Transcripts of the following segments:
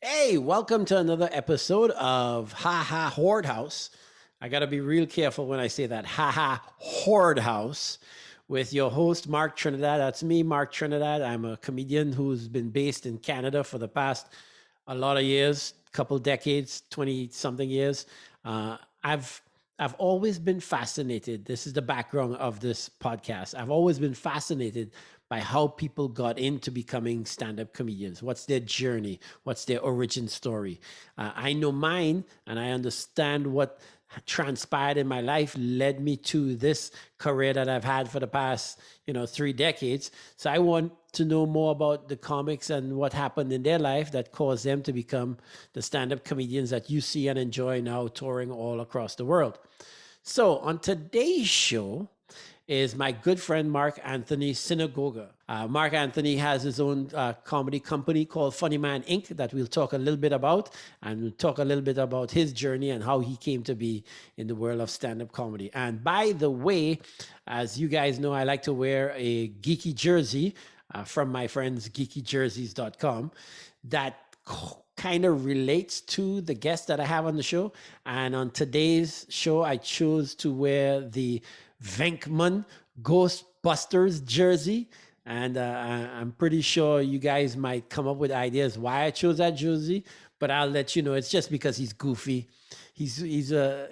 Hey, welcome to another episode of HaHa Horde House. I got to be real careful when I say that. HaHa Horde House with your host, Marc Trinidad. That's me, Marc Trinidad. I'm a comedian who's been based in Canada for the past a lot of years, couple decades, 20 something years. I've always been fascinated. This is the background of this podcast. I've always been fascinated by how people got into becoming stand-up comedians. What's their journey? What's their origin story? I know mine, and I understand what transpired in my life led me to this career that I've had for the past, 3 decades. So I want to know more about the comics and what happened in their life that caused them to become the stand-up comedians that you see and enjoy now touring all across the world. So on today's show is my good friend, Marc Anthony Sinogoga. Marc Anthony has his own comedy company called Funny Man Inc. that we'll talk a little bit about, and we'll talk a little bit about his journey and how he came to be in the world of stand-up comedy. And by the way, as you guys know, I like to wear a geeky jersey from my friends geekyjerseys.com that kind of relates to the guest that I have on the show. And on today's show, I chose to wear the Venkman Ghostbusters jersey. And I'm pretty sure you guys might come up with ideas why I chose that jersey, but I'll let you know. It's just because he's goofy. You'll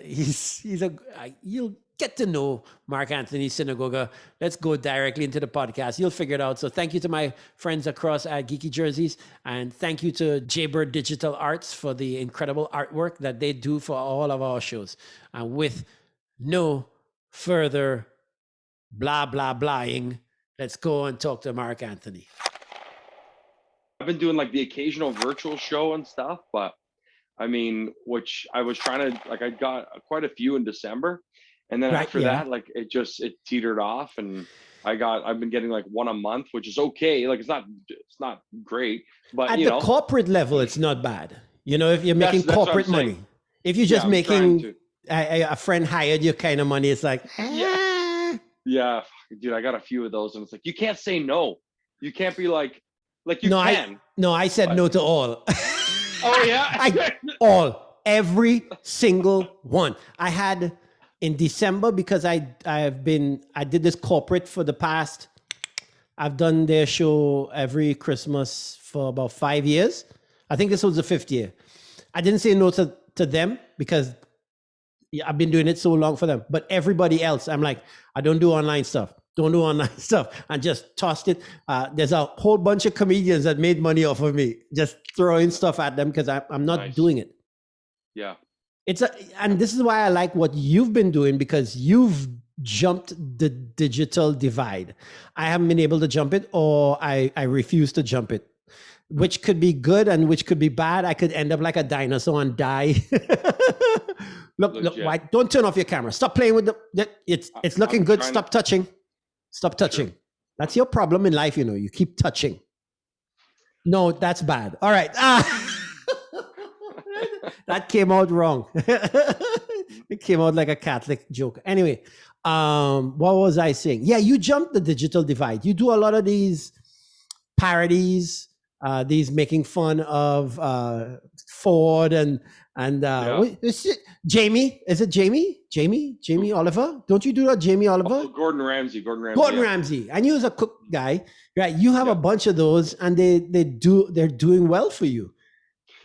get to know Marc Anthony Sinogoga. Let's go directly into the podcast. You'll figure it out. So thank you to my friends across at Geeky Jerseys. And thank you to Jaybird Digital Arts for the incredible artwork that they do for all of our shows. And with no further blah, blah, blahing, let's go and talk to Marc Anthony. I've been doing like the occasional virtual show and stuff, but I mean, which I was trying to, like, I got quite a few in December. And then after that, like it teetered off, and I've been getting like one a month, which is okay. Like it's not great, but at the corporate level, it's not bad. If you're making corporate money, if you're just making a friend hired you kind of money, it's like, yeah, dude, I got a few of those, and it's like, you can't say no. You can't be like you can. I said no to all. Oh yeah. Every single one. I had in December, because I did this corporate for the past, I've done their show every Christmas for about 5 years. I think this was the 5th year. I didn't say no to them because I've been doing it so long for them. But everybody else, I'm like, I don't do online stuff. Don't do online stuff. And just tossed it. There's a whole bunch of comedians that made money off of me, just throwing stuff at them because I'm not doing it. Yeah. And this is why I like what you've been doing, because you've jumped the digital divide. I haven't been able to jump it, or I refuse to jump it, which could be good and which could be bad. I could end up like a dinosaur and die. Look, why? Don't turn off your camera. Stop playing with it's looking good. Stop touching. Stop touching. Sure. That's your problem in life, you keep touching. No, that's bad. All right. That came out wrong. It came out like a Catholic joke. Anyway, what was I saying? Yeah, you jumped the digital divide. You do a lot of these parodies, these making fun of Ford and Jamie. Is it Jamie? Jamie Oliver? Don't you do that, Jamie Oliver? Oh, Gordon Ramsay. Gordon Ramsay. And you was a cook guy, right? You have a bunch of those, and they're doing well for you.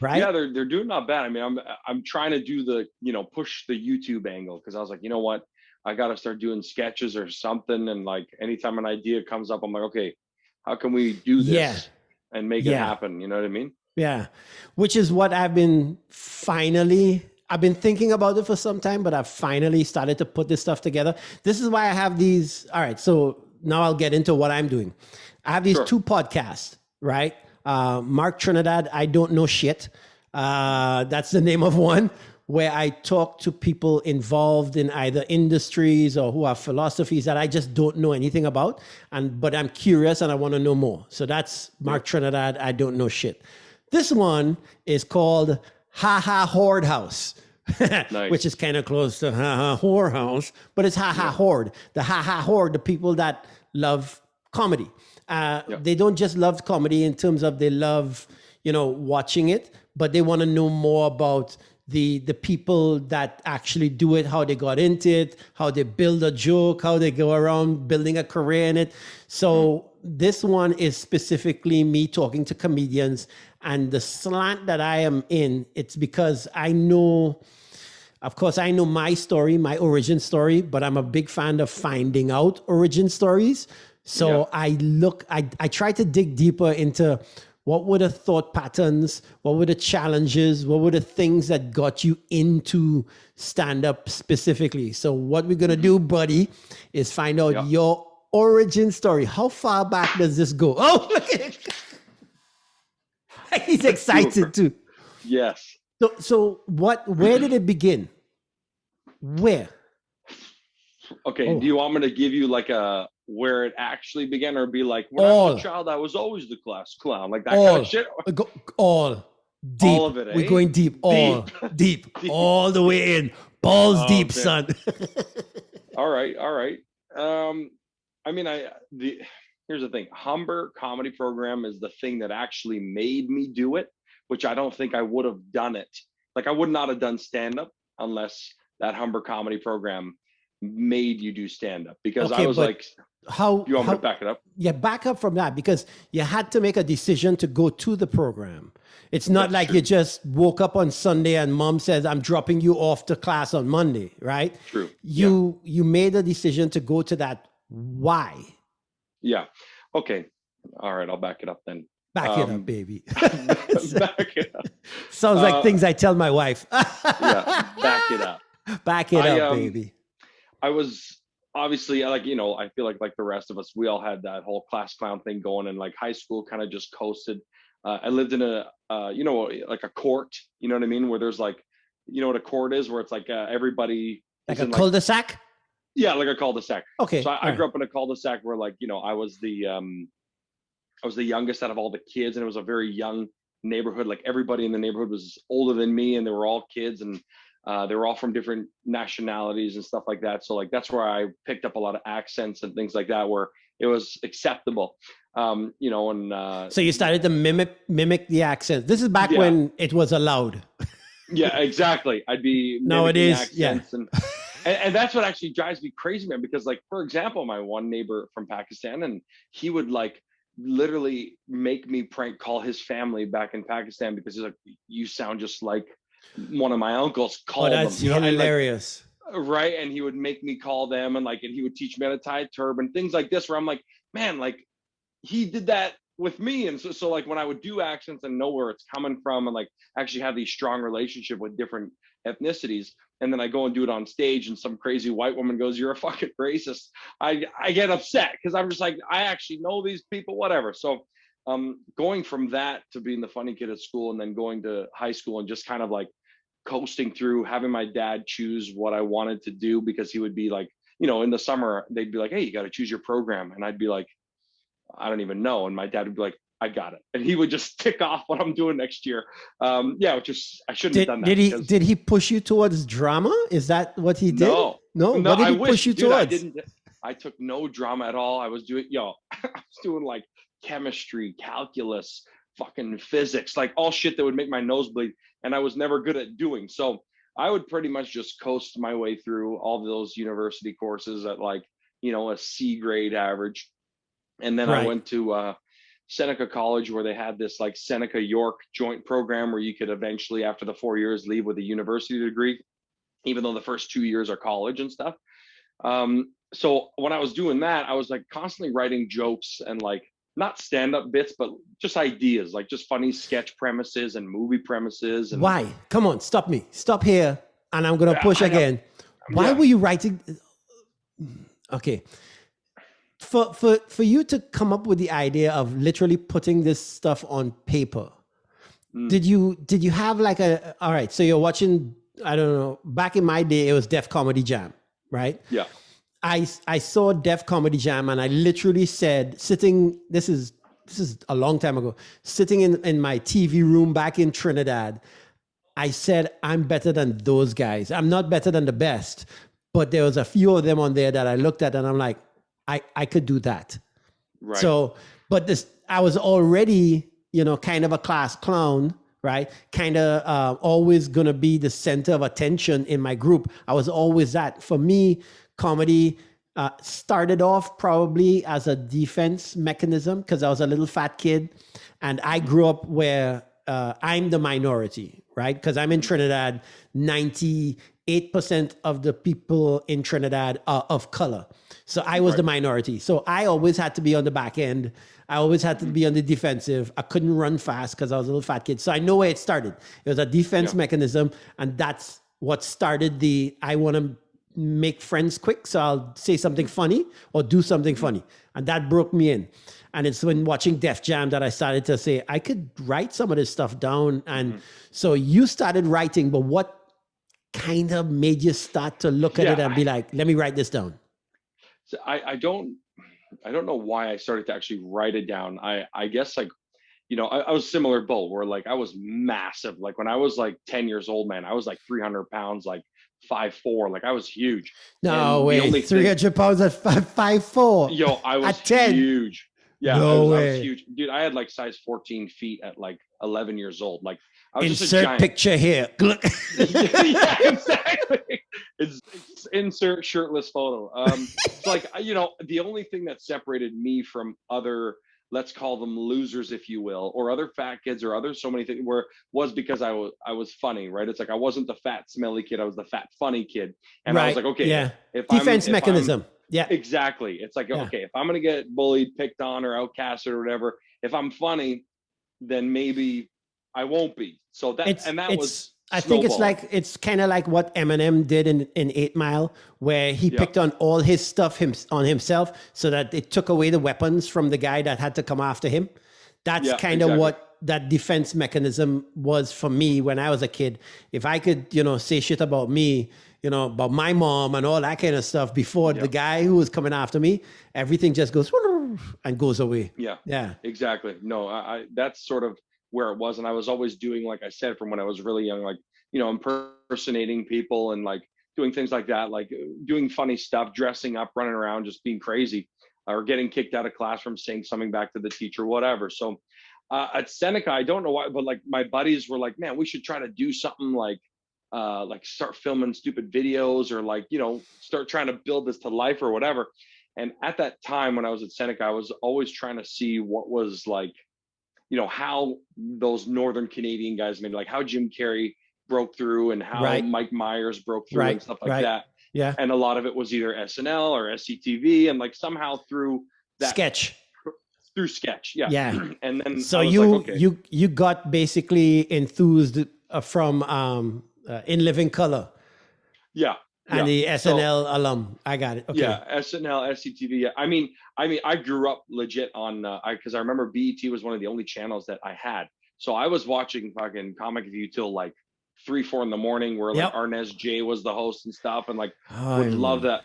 Right? Yeah, they're doing not bad. I mean, I'm trying to do the, push the YouTube angle, because I was like, you know what, I got to start doing sketches or something. And like anytime an idea comes up, I'm like, okay, how can we do this and make it happen? You know what I mean? Yeah, which is what I've been thinking about it for some time, but I've finally started to put this stuff together. This is why I have these. All right, so now I'll get into what I'm doing. I have these 2 podcasts, right? Marc Trinidad, I Don't Know Shit. That's the name of one, where I talk to people involved in either industries or who have philosophies that I just don't know anything about, but I'm curious and I want to know more. So that's Marc Trinidad, I Don't Know Shit. This one is called HaHa Horde House. Nice. Which is kind of close to HaHa Whore House, but it's HaHa Horde. The HaHa Horde, the people that love comedy. They don't just love comedy in terms of they love, watching it, but they want to know more about the people that actually do it, how they got into it, how they build a joke, how they go around building a career in it. So this one is specifically me talking to comedians, and the slant that I am in, it's because I know, of course, I know my story, my origin story, but I'm a big fan of finding out origin stories. So I try to dig deeper into what were the thought patterns, what were the challenges, what were the things that got you into stand-up specifically. So what we're going to do, buddy, is find out your origin story. How far back does this go? Oh, look at it. He's excited too. Yes. So where did it begin? Where? Okay. Do you want me to give you like where it actually began, or be like, when I was a child, I was always the class clown, like that kind of shit? All deep. All of it, eh? We're going deep. All deep. All the way in. Balls deep, son. All right. I mean, here's the thing. Humber Comedy Program is the thing that actually made me do it, which I don't think I would have done it. Like, I would not have done stand-up unless that Humber Comedy Program made you do stand-up, because I was like, how you want me to back it up? Yeah, back up from that, because you had to make a decision to go to the program. It's not like you just woke up on Sunday and mom says, I'm dropping you off to class on Monday, right? True. You made a decision to go to that. Why? Yeah. Okay. All right. I'll back it up then. Back it up, baby. Back it up. Sounds like things I tell my wife. Back it up. Back it up, baby. I was obviously, like, you know, I feel like the rest of us, we all had that whole class clown thing going, and like high school kind of just coasted. I lived in a, you know, like a court, you know what I mean? Where there's like, you know what a court is, where it's like everybody. Like a cul-de-sac? Yeah, like a cul-de-sac. Okay. So I grew up in a cul-de-sac where, like, you know, I was the youngest out of all the kids, and it was a very young neighborhood. Like, everybody in the neighborhood was older than me, and they were all kids, and they were all from different nationalities and stuff like that. So like, that's where I picked up a lot of accents and things like that, where it was acceptable. You know, and so you started to mimic the accent. This is back when it was allowed. Yeah, exactly. I'd be nowadays, accents and that's what actually drives me crazy, man. Because, like, for example, my one neighbor from Pakistan, and he would like literally make me prank call his family back in Pakistan, because he's like, you sound just like one of my uncles. Call them. That's hilarious. Like, right. And he would make me call them, and he would teach me how to tie a turban, things like this, where I'm like, man, like, he did that with me. And so like, when I would do accents and know where it's coming from, and like actually have these strong relationship with different ethnicities, and then I go and do it on stage, and some crazy white woman goes, you're a fucking racist, I get upset, because I'm just like, I actually know these people, whatever. So going from that to being the funny kid at school, and then going to high school, and just kind of like coasting through, having my dad choose what I wanted to do, because he would be like, you know, in the summer they'd be like, hey, you got to choose your program, and I'd be like, I don't even know. And my dad would be like, I got it. And he would just tick off what I'm doing next year. Which is, I shouldn't have done that. Did he push you towards drama? Is that what he did? No. What did he push you towards? I took no drama at all. I was doing, I was doing like chemistry, calculus, fucking physics, like all shit that would make my nose bleed. And I was never good at doing. So I would pretty much just coast my way through all those university courses at like, you know, a C grade average. And then I went to Seneca College, where they had this like Seneca York joint program, where you could eventually, after the 4 years, leave with a university degree, even though the first 2 years are college and stuff. So when I was doing that, I was like constantly writing jokes, and like not stand-up bits, but just ideas, like just funny sketch premises and movie premises. And why? Come on, stop me. Stop here. And I'm going to push again. Why were you writing? Okay. For you to come up with the idea of literally putting this stuff on paper, did you have like all right, so you're watching, I don't know, back in my day, it was Def Comedy Jam, right? Yeah. I saw Def Comedy Jam, and I literally said, this is a long time ago, sitting in my TV room back in Trinidad, I said, I'm better than those guys. I'm not better than the best, but there was a few of them on there that I looked at, and I'm like, I could do that. Right. So, but I was already, you know, kind of a class clown, right? Kind of always going to be the center of attention in my group. I was always that. For me, comedy started off probably as a defense mechanism because I was a little fat kid and I grew up where I'm the minority, right? Because I'm in Trinidad, 98% of the people in Trinidad are of color. So I was the minority. So I always had to be on the back end. I always had to be on the defensive. I couldn't run fast because I was a little fat kid. So I know where it started. It was a defense mechanism. And that's what started I want to make friends quick. So I'll say something funny or do something funny. And that broke me in. And it's when watching Def Jam that I started to say, I could write some of this stuff down. And so you started writing, but what kind of made you start to look at it and be like, let me write this down? So I don't know why I started to actually write it down. I guess like, you know, I was similar boat where like I was massive. Like when I was like 10 years old, man, I was like 300 pounds, like 5'4", like I was huge. No way, 300 pounds at 5'4". Yo, I was at 10. huge. Yeah, no way. I was huge. Dude, I had like size 14 feet at like 11 years old. Like I was just a insert giant. picture here. Yeah, exactly. It's insert shirtless photo. So like, you know, the only thing that separated me from other, let's call them losers, if you will, or other fat kids or other so many things was because I was funny, right? It's like I wasn't the fat smelly kid, I was the fat funny kid. And I was like, okay, if defense mechanism. Yeah, exactly. It's like, okay, if I'm gonna get bullied, picked on, or outcasted or whatever, if I'm funny, then maybe I won't be. So I think it's kind of like what Eminem did in 8 Mile, where he picked on all his stuff on himself so that it took away the weapons from the guy that had to come after him. That's kind of what that defense mechanism was for me when I was a kid. If I could, you know, say shit about me, you know, about my mom and all that kind of stuff before the guy who was coming after me, everything just goes and goes away. Yeah, exactly. No, I that's sort of where it was. And I was always doing, like I said, from when I was really young, like, you know, impersonating people and like doing things like that, like doing funny stuff, dressing up, running around, just being crazy, or getting kicked out of class from saying something back to the teacher, whatever. So at Seneca, I don't know why, but like my buddies were like, man, we should try to do something like start filming stupid videos or like, you know, start trying to build this to life or whatever. And at that time when I was at Seneca, I was always trying to see what was like, you know, how those Northern Canadian guys made, like how Jim Carrey broke through and how Mike Myers broke through and stuff like that. Yeah. And a lot of it was either SNL or SCTV and like somehow through that sketch. Through sketch. Yeah. Yeah. And then so you got basically enthused from In Living Color. Yeah. And the SNL alum. I got it. Okay. Yeah, SNL, SCTV. Yeah. I mean, I grew up legit on because I remember BET was one of the only channels that I had. So I was watching fucking Comic View till like 3-4 in the morning, where like Arnez J was the host and stuff, and like would love that.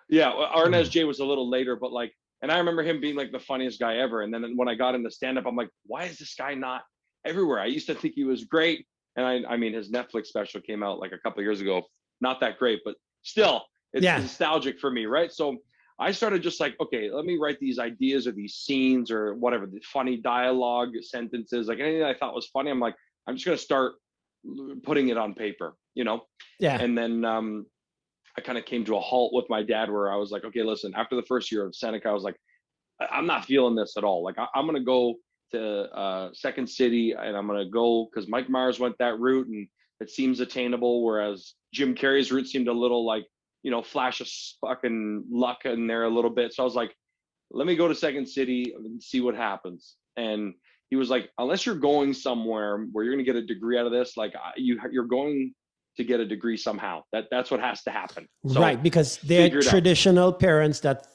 Yeah, Arnez J was a little later, but like, and I remember him being like the funniest guy ever. And then when I got into stand up, I'm like, why is this guy not everywhere? I used to think he was great, and I mean, his Netflix special came out like a couple of years ago. Not that great, but still, it's nostalgic for me, right? So I started just like, okay, let me write these ideas or these scenes or whatever, the funny dialogue, sentences, like anything I thought was funny. I'm like, I'm just gonna start putting it on paper, you know? Yeah. And then I kind of came to a halt with my dad where I was like, okay, listen, after the first year of Seneca, I was like, I'm not feeling this at all. Like I'm gonna go to Second City, and I'm gonna go because Mike Myers went that route and it seems attainable, whereas Jim Carrey's route seemed a little like, you know, flash of fucking luck in there a little bit. So I was like, let me go to Second City and see what happens. And he was like, unless you're going somewhere where you're going to get a degree out of this, like you're going to get a degree somehow. That's what has to happen. So right, because they're traditional parents that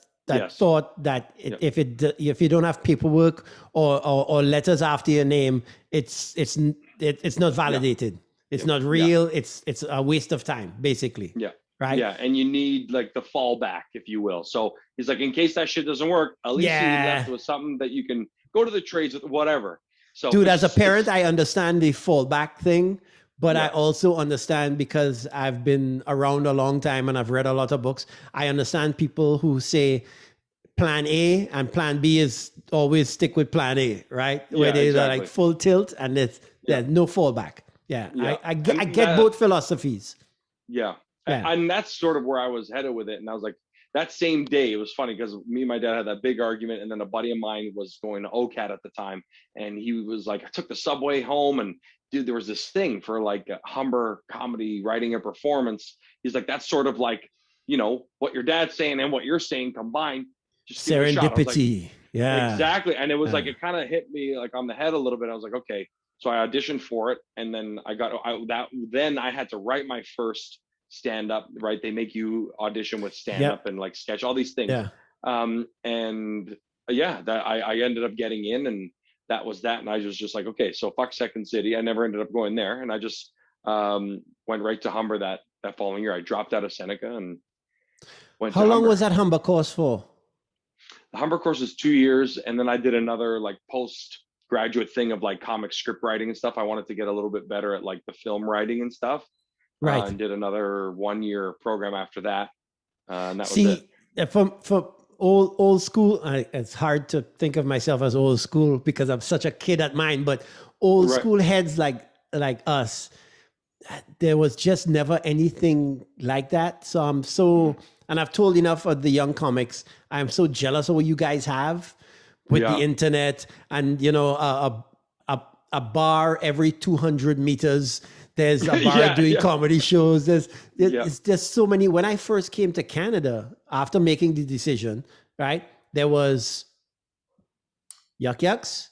thought that if you don't have paperwork or letters after your name, it's not validated. It's not real. It's a waste of time, basically. Yeah. Right. Yeah. And you need like the fallback, if you will. So he's like, in case that shit doesn't work, at least you're left with something that you can go to the trades with, whatever. So dude, as a parent, I understand the fallback thing, but I also understand, because I've been around a long time and I've read a lot of books. I understand people who say plan A and plan B is always stick with plan A, right? Where they're like full tilt and Yeah, no fallback. Yeah, Yeah. I get both philosophies. Yeah. And that's sort of where I was headed with it. And I was like, that same day, it was funny because me and my dad had that big argument. And then a buddy of mine was going to OCAT at the time. And he was like, I took the subway home, and dude, there was this thing for like a Humber comedy writing and performance. He's like, that's sort of like, you know, what your dad's saying and what you're saying combined. Just give it a shot. I was like, yeah, exactly. And it was like, it kind of hit me like on the head a little bit. I was like, okay. So I auditioned for it. And then then I had to write my first stand up, right? They make you audition with stand up and like sketch, all these things. And that I ended up getting in, and that was that. And I was just like, okay, so fuck Second City. I never ended up going there. And I just went right to Humber that following year. I dropped out of Seneca and went to Humber. How long was that Humber course for? The Humber course is 2 years. And then I did another like postgraduate thing of like comic script writing and stuff. I wanted to get a little bit better at like the film writing and stuff. Right. And did another 1 year program after that. And that was it. From old school, it's hard to think of myself as old school because I'm such a kid at mine, but old school heads like us, there was just never anything like that. So and I've told enough of the young comics, I'm so jealous of what you guys have with the internet and, you know, a bar every 200 meters. There's a bar doing comedy shows. There's just so many. When I first came to Canada, after making the decision, right, there was Yuck Yucks,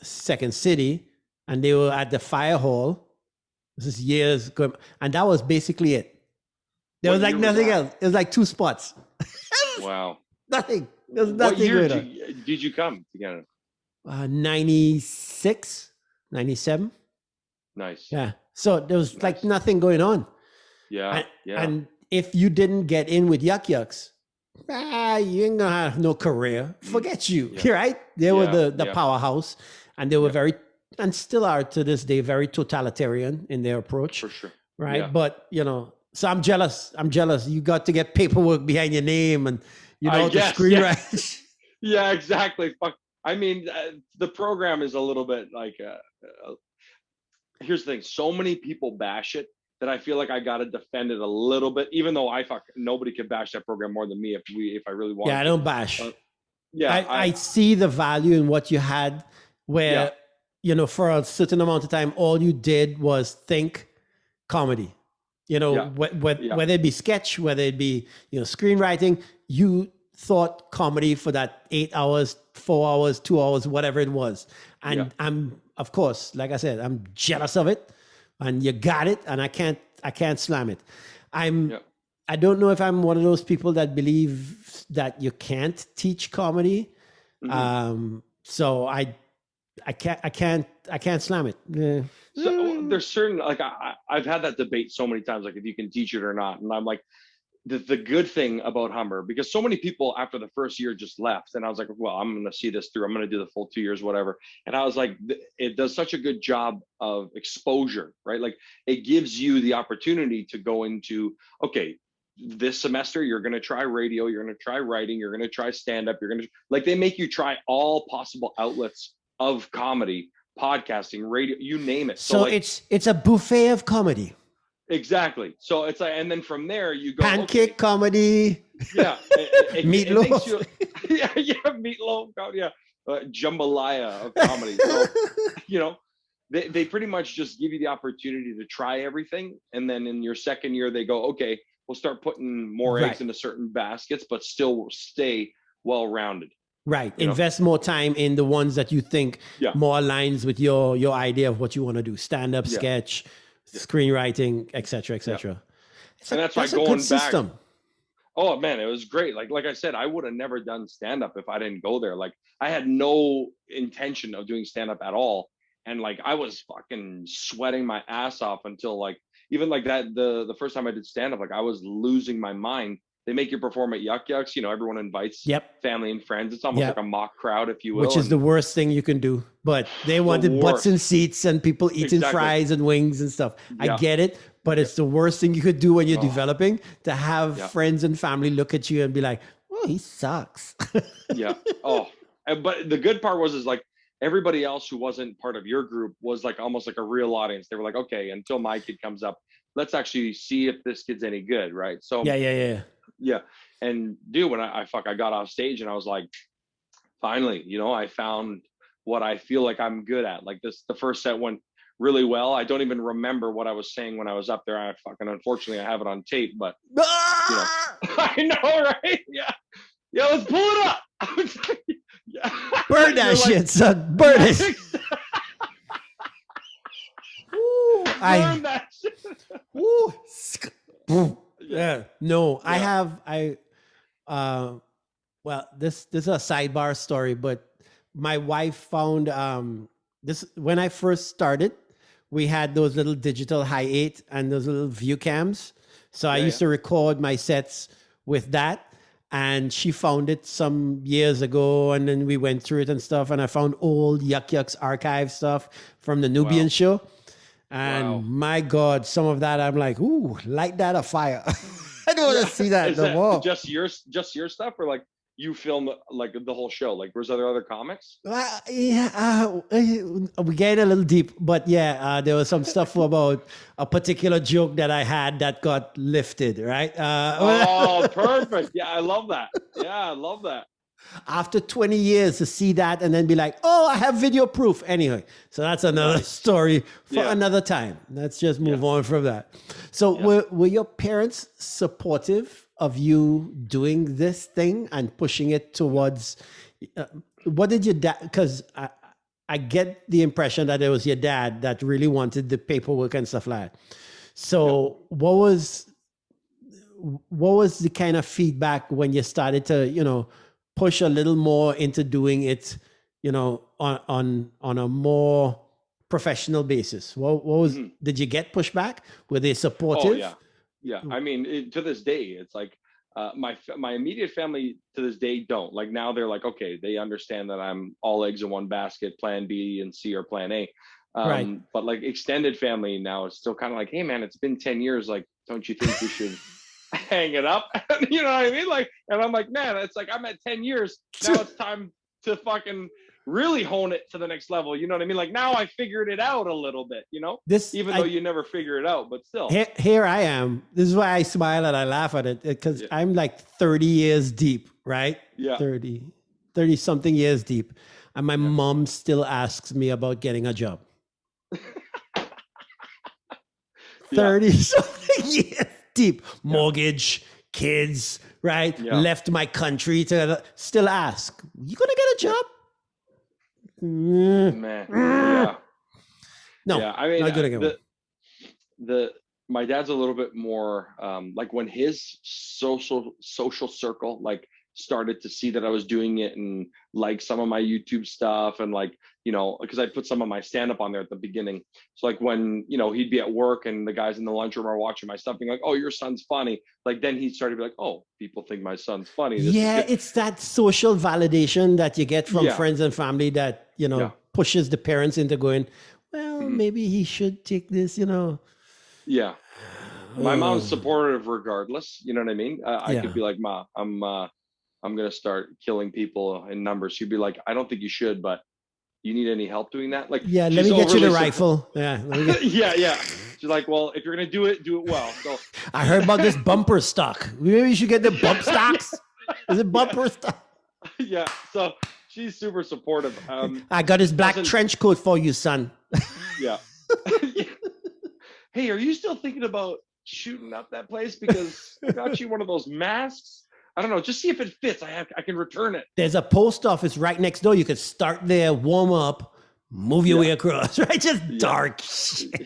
Second City, and they were at the Fire Hall. This is years ago, and that was basically it. There was like nothing else. It was like 2 spots. Wow. Nothing. There's nothing. What year did you come to Canada? 96, 97. Nice. Yeah. So there was like nothing going on. Yeah. And if you didn't get in with Yuck Yucks, you ain't gonna have no career. Forget you. Right? They were the powerhouse, and they were very, and still are to this day, very totalitarian in their approach. For sure. Right. Yeah. But you know, so I'm jealous. You got to get paperwork behind your name, and you know the screenwrite. Yeah, exactly. Fuck. I mean, the program is a little bit like. Here's the thing: so many people bash it that I feel like I got to defend it a little bit, even though nobody could bash that program more than me if I really want. Yeah, I don't bash. I see the value in what you had, where you know, for a certain amount of time, all you did was think comedy. You know, whether it be sketch, whether it be, you know, screenwriting, you thought comedy for that 8 hours, 4 hours, 2 hours, whatever it was. And I'm, of course, like I said, I'm jealous of it, and you got it, and I can't slam it. I don't know if I'm one of those people that believe that you can't teach comedy. Mm-hmm. So I can't slam it. Yeah. So there's certain, like I've had that debate so many times, like if you can teach it or not. And I'm like, the good thing about Humber, because so many people after the first year just left, and I was like, well, I'm going to see this through. I'm going to do the full 2 years, whatever. And I was like, it does such a good job of exposure, right? Like it gives you the opportunity to go into, okay, this semester, you're going to try radio, you're going to try writing, you're going to try stand-up, you're going to, like, they make you try all possible outlets of comedy, podcasting, radio, you name it. So like, it's a buffet of comedy. Exactly. So it's like, and then from there you go pancake comedy. Yeah. Meatloaf. Meatloaf. Yeah. Jambalaya of comedy. So, you know, they pretty much just give you the opportunity to try everything. And then in your second year, they go, okay, we'll start putting more eggs into certain baskets, but still stay well-rounded. Right. Invest more time in the ones that you think more aligns with your idea of what you want to do. Stand-up, sketch, screenwriting, etc., etc. And that's why going back. Oh man, it was great. Like I said, I would have never done stand-up if I didn't go there. Like I had no intention of doing stand-up at all. And like I was fucking sweating my ass off until like even like that the first time I did stand-up, like I was losing my mind. They make you perform at Yuck Yucks. You know, everyone invites family and friends. It's almost like a mock crowd, if you will. Which is the worst thing you can do. But they wanted butts and seats and people eating fries and wings and stuff. I get it. But it's the worst thing you could do when you're developing, to have friends and family look at you and be like, oh, he sucks. Oh, but the good part was like everybody else who wasn't part of your group was like almost like a real audience. They were like, okay, until my kid comes up, let's actually see if this kid's any good, right? So yeah. And dude, when I got off stage and I was like, finally, I found what I feel like I'm good at. Like the first set went really well. I don't even remember what I was saying when I was up there. Unfortunately, I have it on tape, but I know, right? Yeah. Yeah, let's pull it up. Yeah. Burn that shit, son. Burn it. Burn that shit. Yeah. No, yeah. Well, this is a sidebar story, but my wife found this when I first started. We had those little digital Hi8 and those little view cams. So I used to record my sets with that. And she found it some years ago, and then we went through it and stuff. And I found old Yuck Yucks archive stuff from the Nubian show. And my God, some of that I'm like, ooh, light that a fire. I don't want to see that no more. Just your stuff, or like you filmed like the whole show? Like, was there other comics? We get a little deep, but there was some stuff about a particular joke that I had that got lifted, right? Oh, perfect. Yeah, I love that. Yeah, I love that. After 20 years to see that and then be like, oh, I have video proof. Anyway, so that's another story for another time. Let's just move on from that. So were your parents supportive of you doing this thing and pushing it towards, what did your dad, because I get the impression that it was your dad that really wanted the paperwork and stuff like that. So what was the kind of feedback when you started to, push a little more into doing it, on a more professional basis? What was, did you get pushback? Were they supportive? Oh, yeah. Yeah. I mean, to this day, it's like my immediate family to this day don't. Like now they're like, okay, they understand that I'm all eggs in one basket, plan B and C or plan A. Right. But like extended family now is still kind of like, hey man, it's been 10 years. Like, don't you think we should hang it up? You know what I mean? Like, and I'm like, man, it's like I'm at 10 years. Now it's time to fucking really hone it to the next level. You know what I mean? Like now I figured it out a little bit, even though you never figure it out, but still. Here I am. This is why I smile and I laugh at it, because I'm like 30 years deep, right? Yeah. 30 something years deep. And my mom still asks me about getting a job. 30 something years deep. Mortgage, kids, right? Yeah. Left my country to still ask, you gonna get a job? Man. Yeah. No, yeah. I mean, not gonna get my dad's a little bit more like when his social circle like started to see that I was doing it and like some of my YouTube stuff and like, because I put some of my stand-up on there at the beginning. So like when, he'd be at work and the guys in the lunchroom are watching my stuff being like, oh, your son's funny. Like then he started to be like, oh, people think my son's funny. It's that social validation that you get from friends and family that, pushes the parents into going, well, maybe he should take this, Yeah. My mom's supportive regardless. You know what I mean? I could be like, Ma, I'm going to start killing people in numbers. She'd be like, I don't think you should, but you need any help doing that? Like, let me get you the rifle. Yeah. Yeah. She's like, well, if you're going to do it well. So I heard about this bumper stock. Maybe you should get the bump stocks. Is it bumper stock? Yeah. So she's super supportive. I got his black trench coat for you, son. Yeah. Hey, are you still thinking about shooting up that place? Because I got you one of those masks. I don't know. Just see if it fits. I can return it. There's a post office right next door. You could start there, warm up, move your way across. Right, just dark.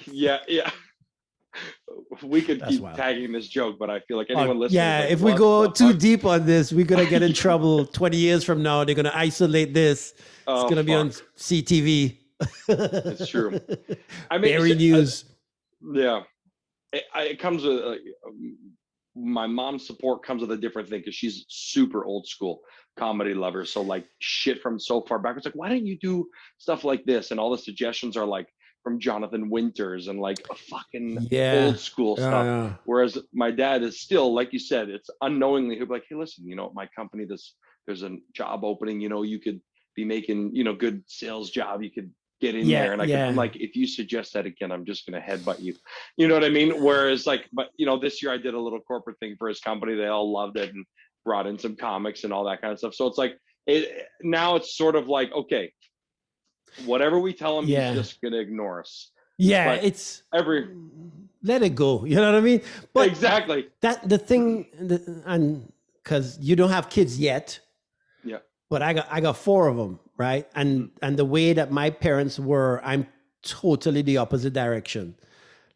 Yeah. We could keep tagging this joke, but I feel like anyone listening. Yeah, like, if we go too deep on this, we're gonna get in trouble. 20 years from now, they're gonna isolate this. It's gonna be on CTV. It's true. I mean, Barry News. It comes with my mom's support comes with a different thing because she's super old school comedy lover. So like shit from so far back, it's like, why don't you do stuff like this? And all the suggestions are like from Jonathan Winters and like a fucking old school stuff. Yeah. Whereas my dad is still, like you said, it's unknowingly he'll be like, hey, listen, my company, there's a job opening, you could be making, good sales job. You could get in Yeah, there. And I'm yeah. like, if you suggest that again, I'm just going to headbutt you. You know what I mean? Whereas like, but this year I did a little corporate thing for his company. They all loved it and brought in some comics and all that kind of stuff. So it's like, now it's sort of like, okay, whatever we tell him, he's Yeah. just going to ignore us. Yeah, But it's every let it go. You know what I mean? But exactly. that the thing, and because you don't have kids yet, Yeah. but I got 4 of them, right? And the way that my parents were, I'm totally the opposite direction.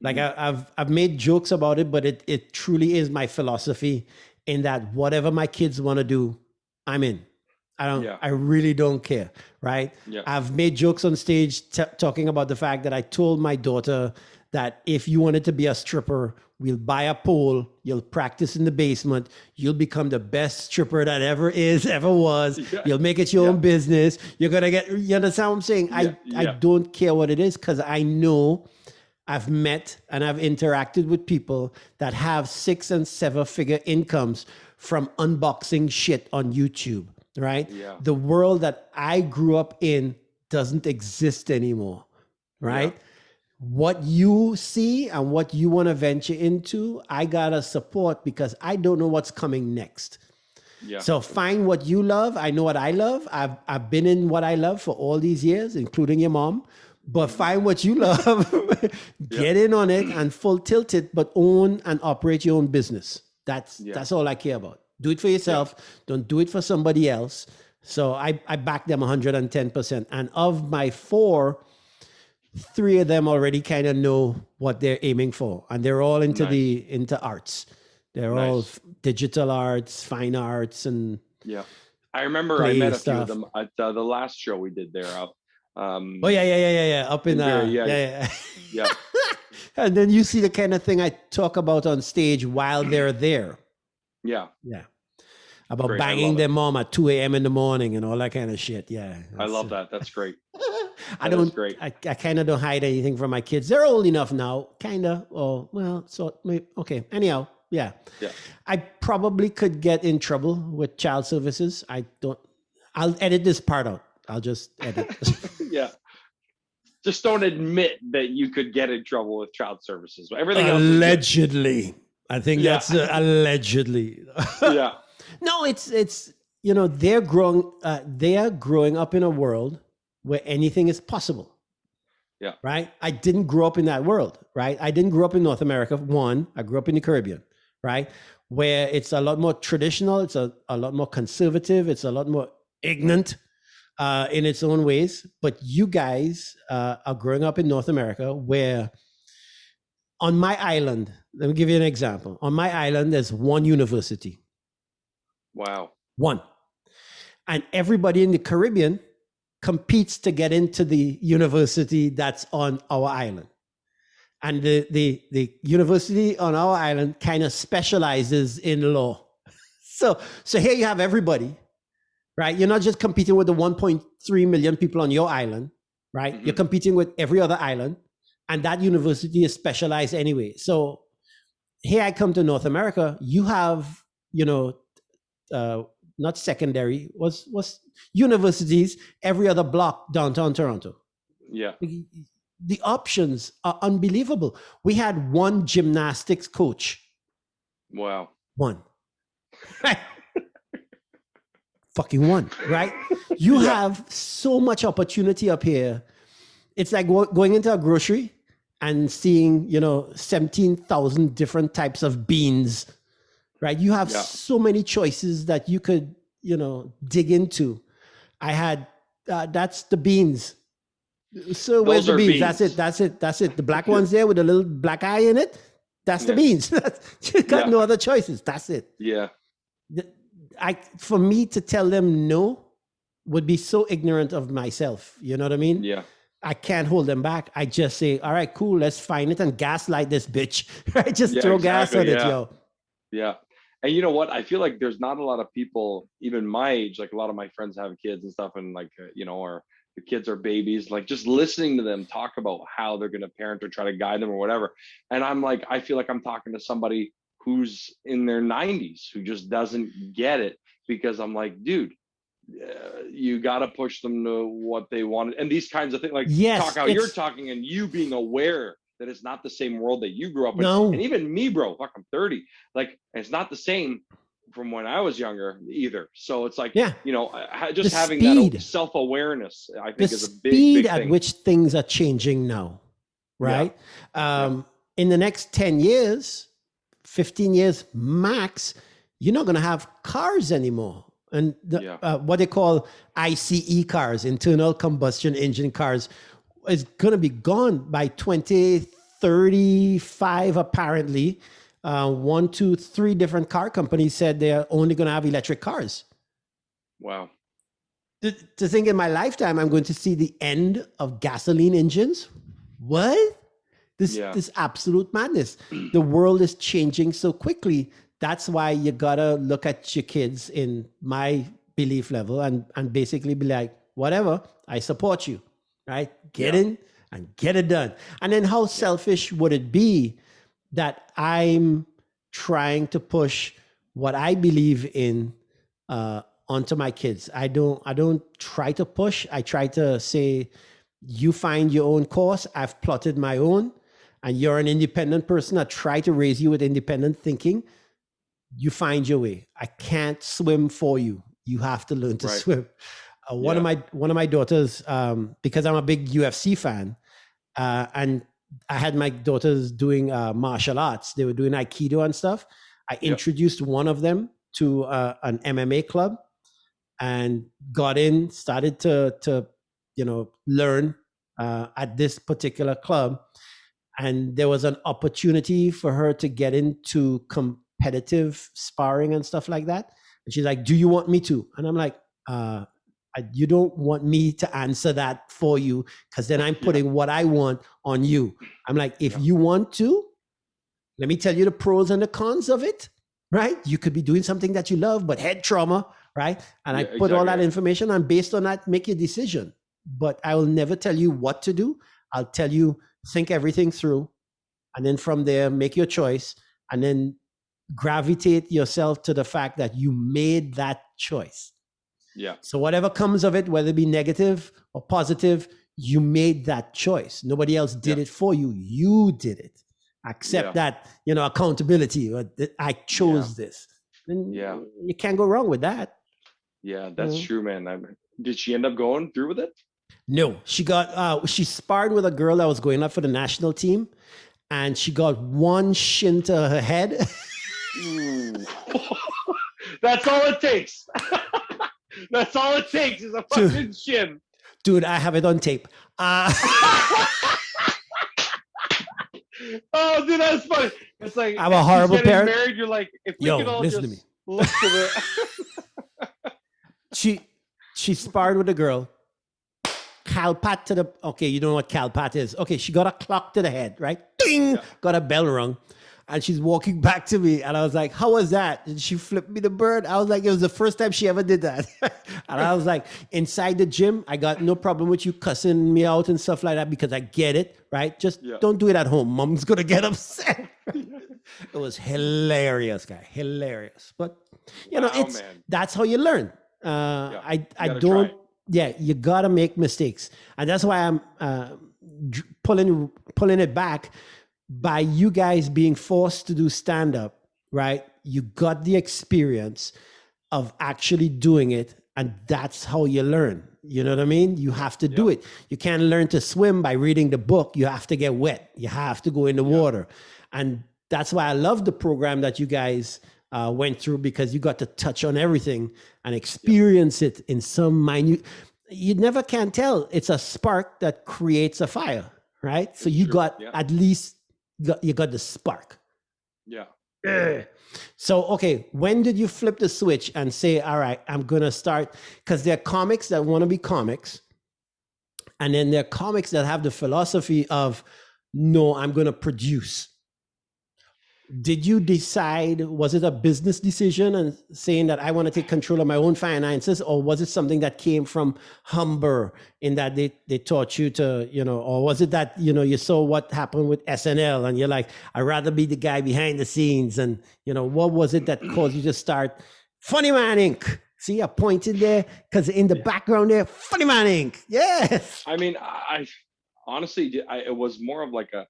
Like I've made jokes about it, but it truly is my philosophy in that whatever my kids want to do, I'm in. I really don't care, right? Yeah. I've made jokes on stage talking about the fact that I told my daughter that if you wanted to be a stripper, we'll buy a pole, you'll practice in the basement, you'll become the best stripper that ever was. Yeah. You'll make it your own business. You're gonna you understand what I'm saying? I don't care what it is, because I know I've met and I've interacted with people that have 6 and 7 figure incomes from unboxing shit on YouTube, right? Yeah. The world that I grew up in doesn't exist anymore, right? Yeah. What you see and what you want to venture into, I gotta support, because I don't know what's coming next. Yeah. So find what you love. I know what I love. I've been in what I love for all these years, including your mom. But find what you love, get in on it and full tilt it, but own and operate your own business. That's all I care about. Do it for yourself. Don't do it for somebody else. So I back them 110%. And of my 4, 3 of them already kind of know what they're aiming for. And they're all into into arts. They're all digital arts, fine arts, and I remember I met a few of them at the last show we did there. Oh yeah. Up in yeah. And then you see the kind of thing I talk about on stage while they're there. Yeah. About great. Banging their mom at 2 a.m. in the morning and all that kind of shit. Yeah. I love that. That's great. I kind of don't hide anything from my kids. They're old enough now, kind of. Oh, well, so okay. Anyhow, yeah. I probably could get in trouble with child services. I'll edit this part out. I'll just edit. Just don't admit that you could get in trouble with child services. Everything allegedly. I think that's allegedly. No, it's they are growing up in a world where anything is possible. Yeah. Right? I didn't grow up in that world, right? I didn't grow up in North America. I grew up in the Caribbean, right? Where it's a lot more traditional, it's a lot more conservative, it's a lot more ignorant in its own ways. But you guys are growing up in North America, where on my island, let me give you an example. On my island, there's one university. Wow. One. And everybody in the Caribbean competes to get into the university that's on our island. And the university on our island kind of specializes in law. So here you have everybody, right? You're not just competing with the 1.3 million people on your island, right? Mm-hmm. You're competing with every other island, and that university is specialized anyway. So here I come to North America, you have, not secondary, was universities every other block downtown Toronto. Yeah. The options are unbelievable. We had one gymnastics coach. Wow. One. Fucking one, right? You have so much opportunity up here. It's like going into a grocery and seeing, 17,000 different types of beans, right? You have so many choices that you could, dig into. I had, that's the beans. So where's the beans? That's it. The black ones there with a little black eye in it. That's the beans. You got no other choices. That's it. Yeah. For me to tell them no would be so ignorant of myself. You know what I mean? Yeah. I can't hold them back. I just say, all right, cool, let's find it and gaslight this bitch. Right? Just throw gas on it, yo. Yeah. And you know what? I feel like there's not a lot of people, even my age, like a lot of my friends have kids and stuff, and like, or the kids are babies, like just listening to them talk about how they're going to parent or try to guide them or whatever. And I'm like, I feel like I'm talking to somebody who's in their 90s who just doesn't get it, because I'm like, dude, you got to push them to what they wanted, and these kinds of things, like Yes, talk how you're talking, and you being aware that it's not the same world that you grew up in. No. And even me, bro, fuck, I'm 30. Like, it's not the same from when I was younger either. So it's like, you know, just having that self-awareness, I think, is a big speed thing. at which things are changing now, right? In the next 10 years, 15 years max, you're not going to have cars anymore. And what they call ICE cars, internal combustion engine cars, is going to be gone by 2035, apparently. 1, 2, 3 different car companies said they're only going to have electric cars. Wow. To think in my lifetime, I'm going to see the end of gasoline engines? What? This absolute madness. The world is changing so quickly. That's why you gotta look at your kids, in my belief level, and basically be like, whatever, I support you, right? Get in and get it done. And then how selfish would it be that I'm trying to push what I believe in onto my kids? I don't try to push. I try to say, you find your own course. I've plotted my own, and you're an independent person. I try to raise you with independent thinking. You find your way. I can't swim for you. You have to learn to swim. One of my daughters, because I'm a big UFC fan, and I had my daughters doing martial arts. They were doing Aikido and stuff. I introduced one of them to an MMA club, and got in, started to learn at this particular club. And there was an opportunity for her to get into competitive sparring and stuff like that. And she's like, do you want me to? And I'm like, you don't want me to answer that for you, because then I'm putting what I want on you. I'm like, if you want to, let me tell you the pros and the cons of it, right? You could be doing something that you love, but head trauma, right? And I put all that information, and based on that, make your decision. But I will never tell you what to do. I'll tell you, think everything through, and then from there, make your choice, and then gravitate yourself to the fact that you made that choice. Yeah. So whatever comes of it, whether it be negative or positive, you made that choice. Nobody else did it for you. You did it. Accept that, accountability. I chose this. Then you can't go wrong with that. Yeah, that's true, man. Did she end up going through with it? No, she sparred with a girl that was going up for the national team, and she got one shin to her head. That's all it takes. That's all it takes is a fucking shin. Dude, I have it on tape. Oh, dude, that's funny. It's like, I'm a horrible parent. Married, you're like, if we could all listen just to me. look to the. She sparred with a girl. Calpat to the, okay, you know what calpat is. Okay, she got a clock to the head, right? Ding! Got a bell rung. And she's walking back to me. And I was like, how was that? And she flipped me the bird. I was like, it was the first time she ever did that. And I was like, inside the gym, I got no problem with you cussing me out and stuff like that, because I get it, right? Just don't do it at home. Mom's going to get upset. It was hilarious, guy. Hilarious. But, that's how you learn. I don't. You got to make mistakes. And that's why I'm pulling it back. By you guys being forced to do stand-up, right? You got the experience of actually doing it, and that's how you learn. You know what I mean? You have to do it. You can't learn to swim by reading the book. You have to get wet. You have to go in the water. And that's why I love the program that you guys went through, because you got to touch on everything and experience it in some minute. You never can tell. It's a spark that creates a fire, right? So you got at least you got the spark. So, okay, when did you flip the switch and say, all right, I'm going to start? Because there are comics that want to be comics. And then there are comics that have the philosophy of, no, I'm going to produce. Did you decide, was it a business decision and saying that I want to take control of my own finances, or was it something that came from Humber in that they taught you to, or was it that, you saw what happened with SNL and you're like, I'd rather be the guy behind the scenes? And, what was it that caused you to start Funny Man Inc., See, I pointed there because in the background there, Funny Man Inc. Yes. I mean, I honestly, it was more of like a,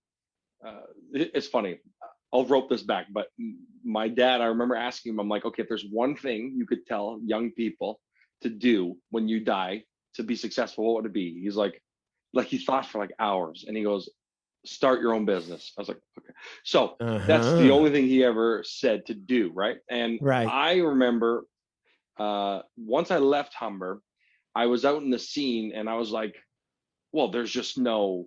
it's funny. I'll rope this back, but my dad, I remember asking him, I'm like, okay, if there's one thing you could tell young people to do when you die to be successful, what would it be? He's like he thought for like hours, and he goes, start your own business. I was like, okay. So that's the only thing he ever said to do, right? And I remember once I left Humber, I was out in the scene, and I was like, well, there's just no,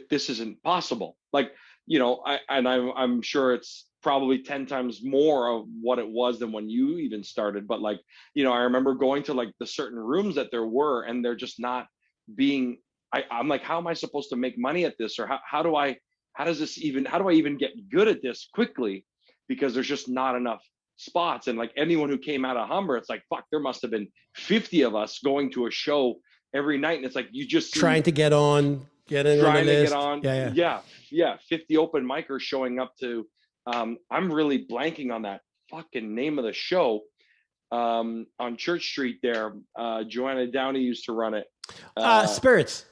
this isn't possible. Like, you know, I'm sure it's probably 10 times more of what it was than when you even started. But like, you know, I remember going to like the certain rooms that there were, and they're just not being, I'm like, how am I supposed to make money at this? Or how do I even get good at this quickly? Because there's just not enough spots. And like anyone who came out of Humber, it's like, fuck, there must have been 50 of us going to a show every night. And it's like, you just trying to get on. Trying to get on. Yeah. 50 open micers showing up to, I'm really blanking on that fucking name of the show, on Church Street there. Joanna Downey used to run it. Spirits.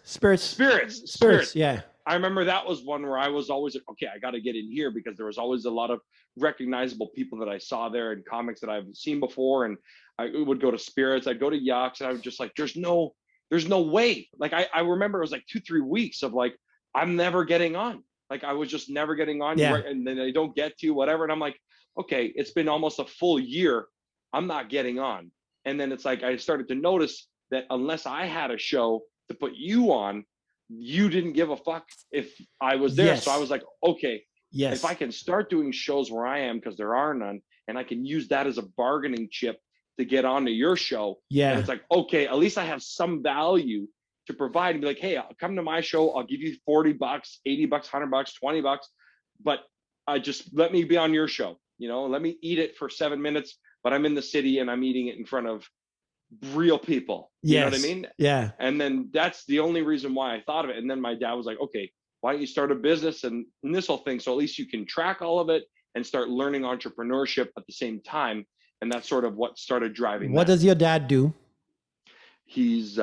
Yeah. I remember that was one where I was always like, okay, I got to get in here, because there was always a lot of recognizable people that I saw there in comics that I've seen before. And I would go to Spirits, I'd go to Yucks, and I would just like, there's no way. Like I remember it was like 2-3 weeks of like, I'm never getting on. Like I was just never getting on. Yeah. Right? And then they don't get to whatever. And I'm like, okay, it's been almost a full year, I'm not getting on. And then it's like, I started to notice that unless I had a show to put you on, you didn't give a fuck if I was there. Yes. So I was like, okay, yes, if I can start doing shows where I am, because there are none, and I can use that as a bargaining chip to get onto your show. Yeah. And it's like, okay, at least I have some value to provide, and be like, hey, I'll come to my show, I'll give you $40, $80, $100, $20, but just let me be on your show. You know, let me eat it for 7 minutes, but I'm in the city and I'm eating it in front of real people. You know what I mean? Yeah. And then that's the only reason why I thought of it. And then my dad was like, okay, why don't you start a business and this whole thing? So at least you can track all of it and start learning entrepreneurship at the same time. And that's sort of what started driving. What does your dad do? He's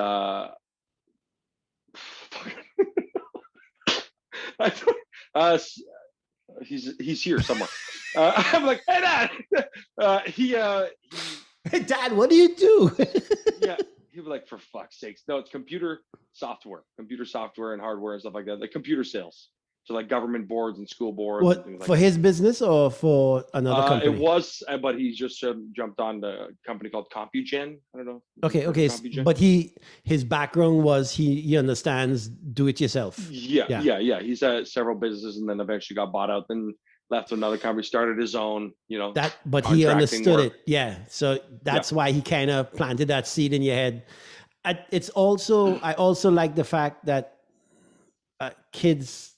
he's here somewhere. I'm like, hey Dad. Hey Dad, what do you do? Yeah, he was like, for fuck's sakes. No, it's computer software and hardware and stuff like that. Like computer sales. So like government boards and school boards. What, and things like for that. his business or for another company? It was, but he just jumped on the company called CompuGen. I don't know. Okay. But his background was he understands do it yourself. Yeah. He's had several businesses and then eventually got bought out. Then left another company, started his own. You know that, but he understood it. Yeah. So that's why he kind of planted that seed in your head. I also like the fact that kids.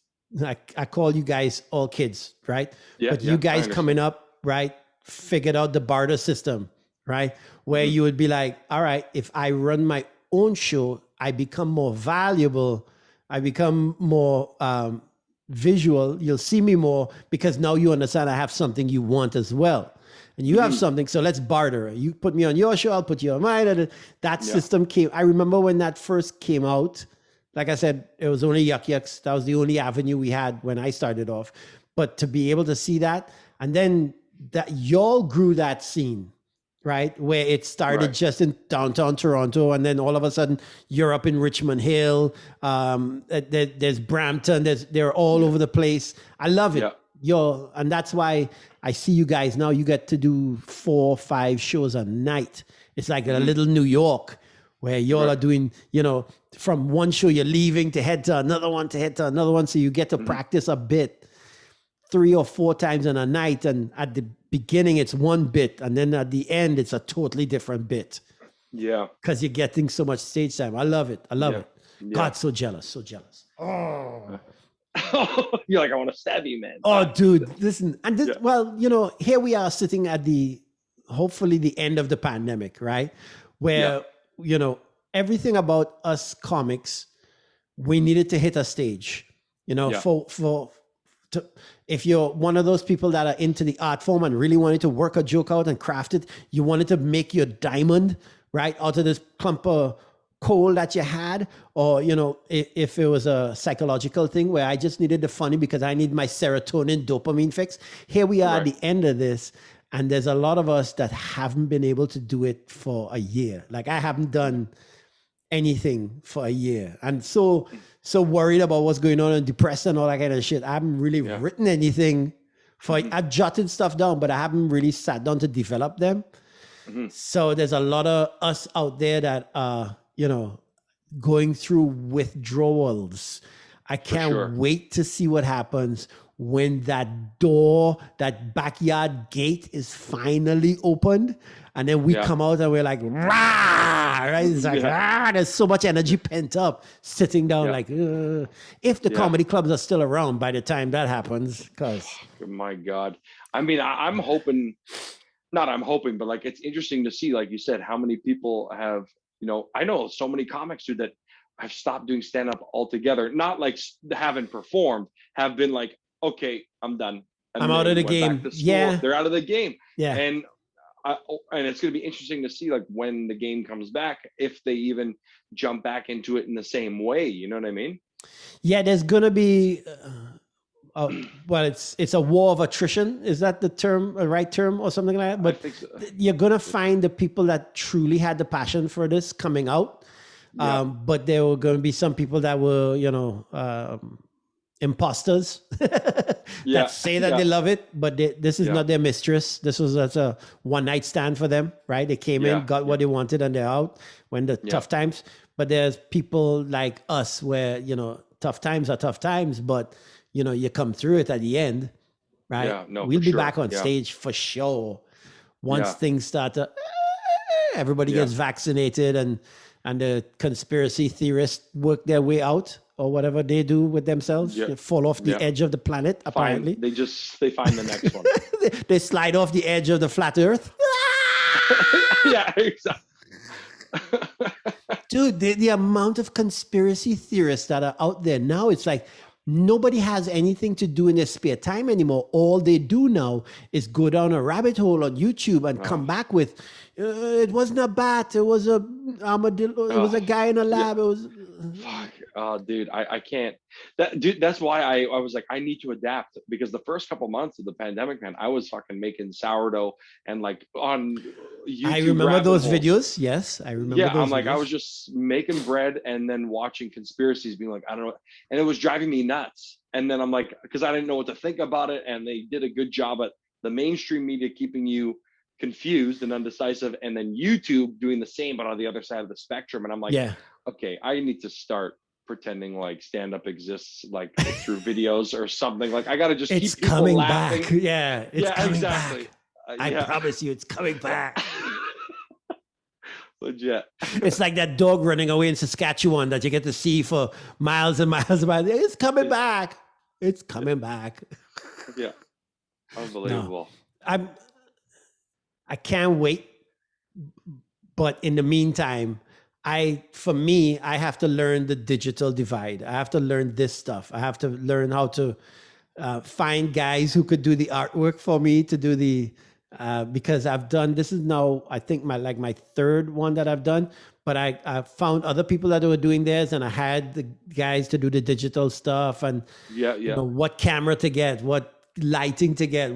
I call you guys all kids, right? Yeah, but you guys coming up, right, figured out the barter system, right? Where you would be like, all right, if I run my own show, I become more valuable. I become more visual. You'll see me more because now you understand I have something you want as well. And you have something, so let's barter. You put me on your show, I'll put you on mine. That system came. I remember when that first came out. Like I said, it was only Yucks. That was the only avenue we had when I started off. But to be able to see that, and then that y'all grew that scene, right? Where it started just in downtown Toronto, and then all of a sudden you're up in Richmond Hill. There's Brampton. They're all over the place. I love it. Yeah. And that's why I see you guys now. You get to do 4 or 5 shows a night. It's like a little New York, where y'all are doing, from one show you're leaving to head to another one, so you get to practice a bit 3 or 4 times in a night. And at the beginning, it's one bit, and then at the end, it's a totally different bit. Yeah. Because you're getting so much stage time. I love it. Yeah. God, so jealous. Oh. You're like, I want to stab you, man. Oh, dude, listen. And this, well, here we are sitting at hopefully the end of the pandemic, right? Where, everything about us comics, we needed to hit a stage, for if you're one of those people that are into the art form and really wanted to work a joke out and craft it, you wanted to make your diamond, right, out of this clump of coal that you had, or, you know, if it was a psychological thing where I just needed the funny because I need my serotonin dopamine fix. Here we are at the end of this. And there's a lot of us that haven't been able to do it for a year. Like I haven't done anything for a year. And so worried about what's going on and depressed and all that kind of shit. I haven't really written anything I've jotted stuff down, but I haven't really sat down to develop them. So there's a lot of us out there that are, you know, going through withdrawals. I can't wait to see what happens when that door, that backyard gate is finally opened. And then we come out and we're like, rah, right? It's like, there's so much energy pent up sitting down like, if the comedy clubs are still around by the time that happens, because. Oh, my God. I mean, I'm hoping, but like, it's interesting to see, like you said, how many people have, you know, I know so many comics too that have stopped doing stand-up altogether. Not like haven't performed, have been like, okay, I'm done. And I'm out of the game. Yeah. They're out of the game. Yeah. And it's going to be interesting to see like when the game comes back, if they even jump back into it in the same way. You know what I mean? Yeah, there's going to be, well, it's a war of attrition. Is that the term, a right term or something like that? But I think so. You're going to find the people that truly had the passion for this coming out. But there were going to be some people that were, you know, imposters that say that they love it, but this is not their mistress. This was a one-night stand for them, right? They came in, got what they wanted, and they're out when the tough times. But there's people like us where, you know, tough times are tough times, but, you know, you come through it at the end, right? Yeah, no, we'll be back on stage for sure once things start to, everybody gets vaccinated and the conspiracy theorists work their way out, or whatever they do with themselves. They fall off the edge of the planet, apparently. They find the next one. They slide off the edge of the flat earth. Yeah, exactly. Dude, the amount of conspiracy theorists that are out there now, it's like nobody has anything to do in their spare time anymore. All they do now is go down a rabbit hole on YouTube and come back with, it wasn't a bat, it was a armadillo, it was a guy in a lab, it was... Fuck. Oh, dude, I can't. That's why I was like, I need to adapt, because the first couple months of the pandemic, man, I was fucking making sourdough and like on YouTube. I remember those videos. Yes, I remember. Yeah, those I'm like, videos. I was just making bread and then watching conspiracies, being like, I don't know, and it was driving me nuts. And then I'm like, because I didn't know what to think about it, and they did a good job at the mainstream media keeping you confused and undecisive, and then YouTube doing the same but on the other side of the spectrum. And I'm like, okay, I need to start pretending like stand-up exists, like through videos or something. Like I gotta just keep people coming laughing. Back. Yeah, it's coming exactly. Back. I promise you, it's coming back. Legit. It's like that dog running away in Saskatchewan that you get to see for miles and miles and miles. It's coming back. It's coming back. Yeah, unbelievable. No, I can't wait. But in the meantime, for me, I have to learn the digital divide. I have to learn this stuff. I have to learn how to find guys who could do the artwork for me to do the, because I've done, this is now, I think my third one that I've done, but I found other people that were doing theirs, and I had the guys to do the digital stuff and you know, what camera to get, what lighting to get,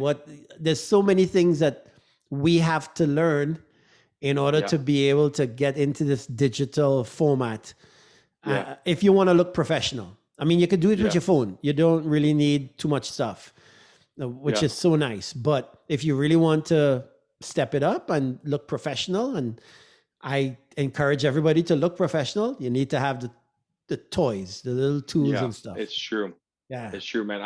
there's so many things that we have to learn in order to be able to get into this digital format. If you want to look professional. I mean, you could do it with your phone. You don't really need too much stuff, which is so nice. But if you really want to step it up and look professional, and I encourage everybody to look professional, you need to have the toys, the little tools and stuff. It's true. Yeah, it's true, man.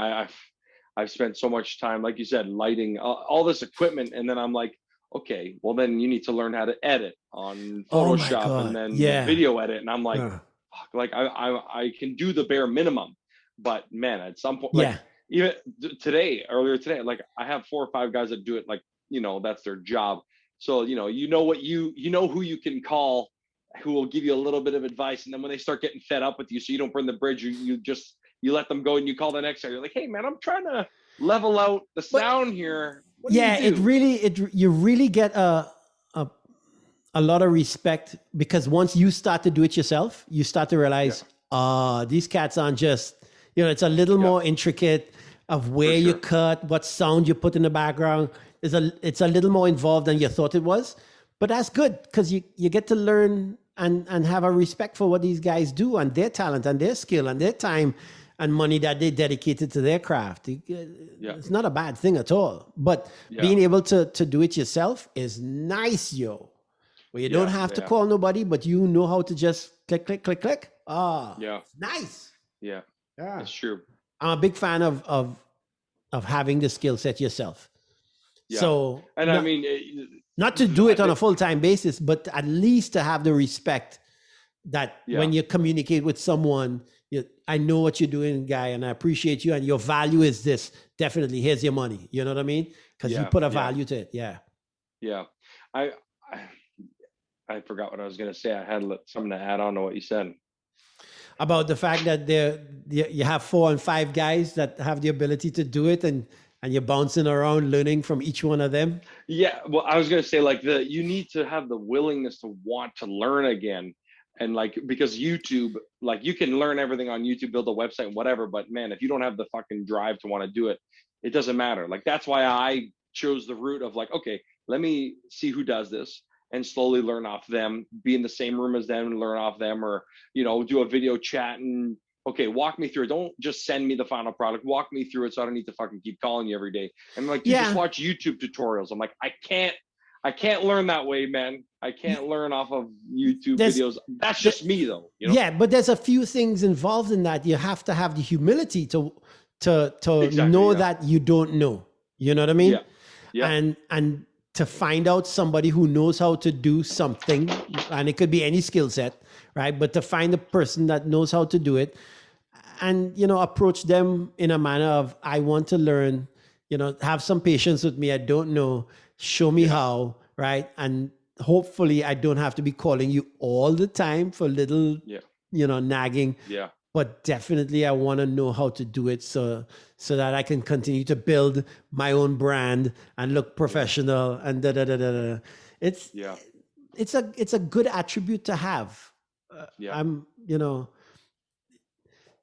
I've spent so much time, like you said, lighting all this equipment, and then I'm like, okay, well then you need to learn how to edit on Photoshop and then video edit. And I'm like, fuck, like I can do the bare minimum, but man, at some point, like even earlier today, like I have 4 or 5 guys that do it, like, you know, that's their job. So, you know who you can call, who will give you a little bit of advice. And then when they start getting fed up with you, so you don't burn the bridge, you just you let them go and you call the next guy. You're like, hey man, I'm trying to level out the sound here. What do yeah, you do? you really get a lot of respect, because once you start to do it yourself, you start to realize, these cats aren't just, it's a little more intricate of where you cut, what sound you put in the background. It's a little more involved than you thought it was, but that's good, because you get to learn and have a respect for what these guys do and their talent and their skill and their time and money that they dedicated to their craft. It's not a bad thing at all, but being able to do it yourself is nice, where you don't have to call nobody, but you know how to just click, click, click, click. Nice. Yeah, that's true. I'm a big fan of having the skill set yourself. Yeah. So, and I mean, not to do it on a full-time basis, but at least to have the respect that when you communicate with someone, I know what you're doing, guy, and I appreciate you, and your value is this. Definitely, here's your money. You know what I mean? Because you put a value to it. Yeah. Yeah. I forgot what I was going to say. I had something to add on to what you said. About the fact that you have 4 and 5 guys that have the ability to do it, and you're bouncing around learning from each one of them. Yeah. Well, I was going to say, like, you need to have the willingness to want to learn again. And like, because YouTube, like, you can learn everything on YouTube, build a website, whatever. But man, if you don't have the fucking drive to want to do it, it doesn't matter. Like, that's why I chose the route of like, okay, let me see who does this and slowly learn off them, be in the same room as them and learn off them, or, do a video chat and, okay, walk me through it. Don't just send me the final product. Walk me through it so I don't need to fucking keep calling you every day. And like, you just watch YouTube tutorials. I'm like, I can't learn that way, man. I can't learn off of YouTube videos. That's just me though. Yeah, but there's a few things involved in that. You have to have the humility to know that you don't know. You know what I mean? Yeah. And to find out somebody who knows how to do something, and it could be any skill set, right? But to find a person that knows how to do it and, approach them in a manner of, I want to learn, have some patience with me. I don't know. Show me how, right? And hopefully I don't have to be calling you all the time for little, nagging. Yeah. But definitely I want to know how to do it so that I can continue to build my own brand and look professional and da. It's a good attribute to have.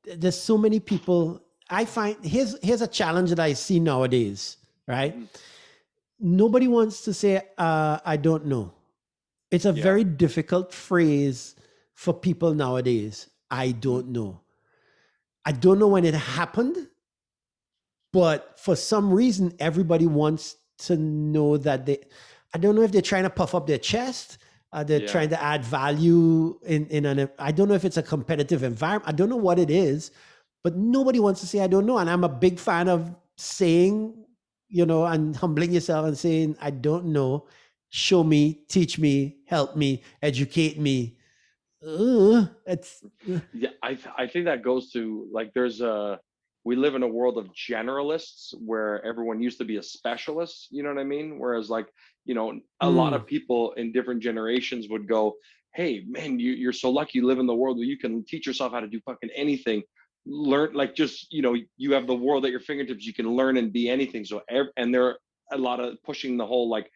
There's so many people. I find here's a challenge that I see nowadays, right? Mm-hmm. Nobody wants to say, I don't know. It's a very difficult phrase for people nowadays. I don't know. I don't know when it happened, but for some reason, everybody wants to know that I don't know if they're trying to puff up their chest. They're trying to add value I don't know if it's a competitive environment. I don't know what it is, but nobody wants to say, I don't know. And I'm a big fan of saying, and humbling yourself and saying, I don't know. Show me, teach me, help me, educate me. I think that goes to like, we live in a world of generalists where everyone used to be a specialist, you know what I mean? Whereas like, a lot of people in different generations would go, hey man, you're so lucky you live in the world where you can teach yourself how to do fucking anything. Learn, like, just, you have the world at your fingertips, you can learn and be anything. So, and there are a lot of pushing the whole, like,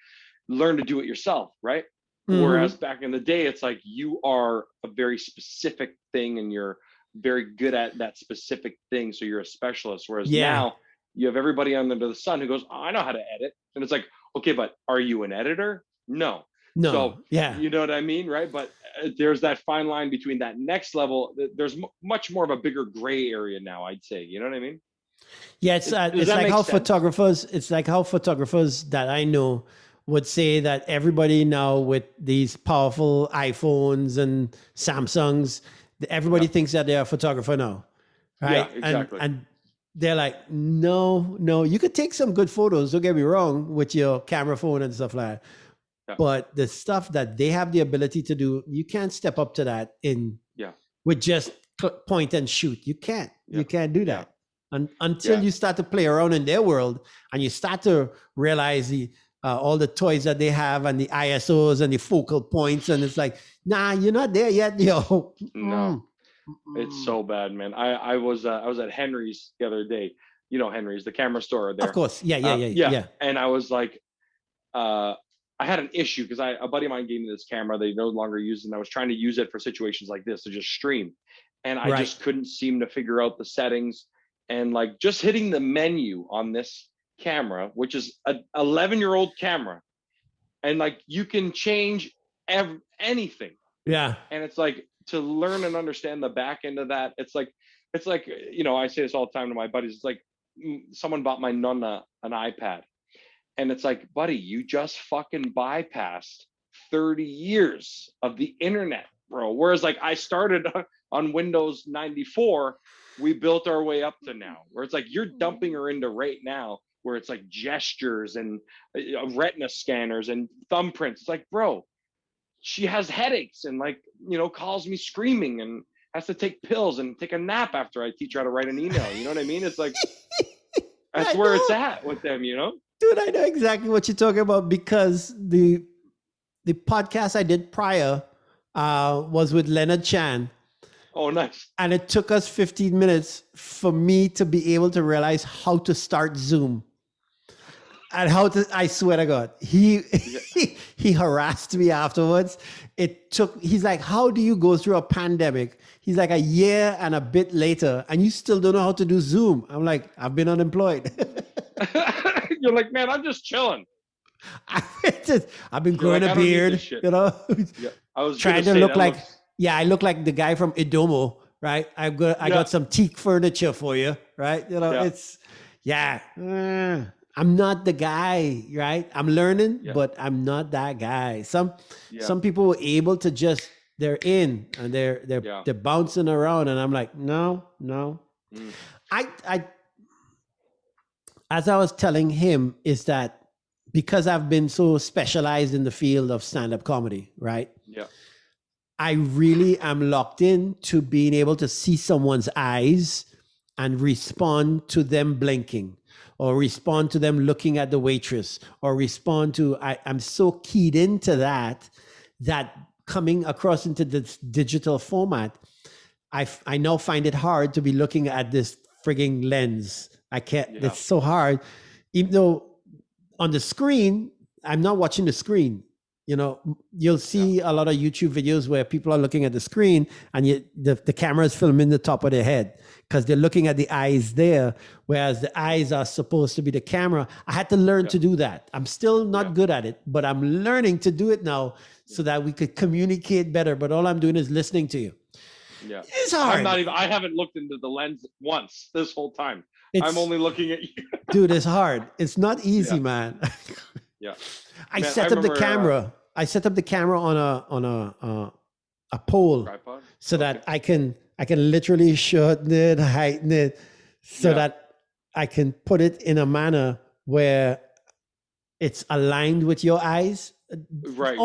learn to do it yourself, right? Mm-hmm. Whereas back in the day, it's like you are a very specific thing and you're very good at that specific thing. So you're a specialist. Whereas now you have everybody under the sun who goes, oh, I know how to edit. And it's like, okay, but are you an editor? No. So, you know what I mean? Right. But there's that fine line between that next level. There's much more of a bigger gray area now, I'd say. You know what I mean? Yeah. It's like how photographers that I know would say that everybody now with these powerful iPhones and Samsungs, everybody thinks that they're a photographer now, right? Yeah, exactly. And they're like, no, you could take some good photos, don't get me wrong, with your camera phone and stuff like that. Yeah. But the stuff that they have the ability to do, you can't step up to that with just point and shoot. You can't. Yeah. You can't do that. Until you start to play around in their world and you start to realize all the toys that they have and the ISOs and the focal points. And it's like, nah, you're not there yet, yo. No. It's so bad, man. I was at Henry's the other day. You know Henry's, the camera store Of there. course. Yeah. And I was like, I had an issue because a buddy of mine gave me this camera they no longer use, and I was trying to use it for situations like this to just stream, and I just couldn't seem to figure out the settings, and like just hitting the menu on this camera, which is an 11-year-old camera, and like you can change anything. Yeah. And it's like to learn and understand the back end of that. It's like I say this all the time to my buddies. It's like someone bought my nonna an iPad. And it's like, buddy, you just fucking bypassed 30 years of the internet, bro. Whereas like I started on Windows 94, we built our way up to now, where it's like you're dumping her into right now, where it's like gestures and retina scanners and thumbprints. It's like, bro, she has headaches and like, calls me screaming and has to take pills and take a nap after I teach her how to write an email. You know what I mean? It's like, that's where it's at with them, Dude, I know exactly what you're talking about, because the podcast I did prior was with Leonard Chan. Oh, nice. And it took us 15 minutes for me to be able to realize how to start Zoom. And I swear to God, he harassed me afterwards. He's like, how do you go through a pandemic? He's like, a year and a bit later, and you still don't know how to do Zoom. I'm like, I've been unemployed. You're like, man, I'm just chilling. I've been growing a beard, Yeah. I was trying to look like, I look like the guy from Idomo, right? I got some teak furniture for you, right? I'm not the guy, right? I'm learning, but I'm not that guy. Some people were able to just, they're in and they're bouncing around, and I'm like, no. I as I was telling him, is that because I've been so specialized in the field of stand-up comedy, right? Yeah. I really am locked in to being able to see someone's eyes and respond to them blinking, or respond to them looking at the waitress, or respond to, I'm so keyed into that coming across into this digital format, I now find it hard to be looking at this frigging lens. I can't, it's so hard. Even though on the screen, I'm not watching the screen. You'll see a lot of YouTube videos where people are looking at the screen and the camera is filming the top of their head because they're looking at the eyes there, whereas the eyes are supposed to be the camera. I had to learn to do that. I'm still not good at it, but I'm learning to do it now so that we could communicate better. But all I'm doing is listening to you. Yeah. It's hard. I haven't looked into the lens once this whole time. I'm only looking at you. Dude, it's hard. It's not easy, man. Yeah. I set up the camera. I set up the camera on a pole tripod? So that I can literally shorten it, heighten it, so that I can put it in a manner where it's aligned with your eyes. Right.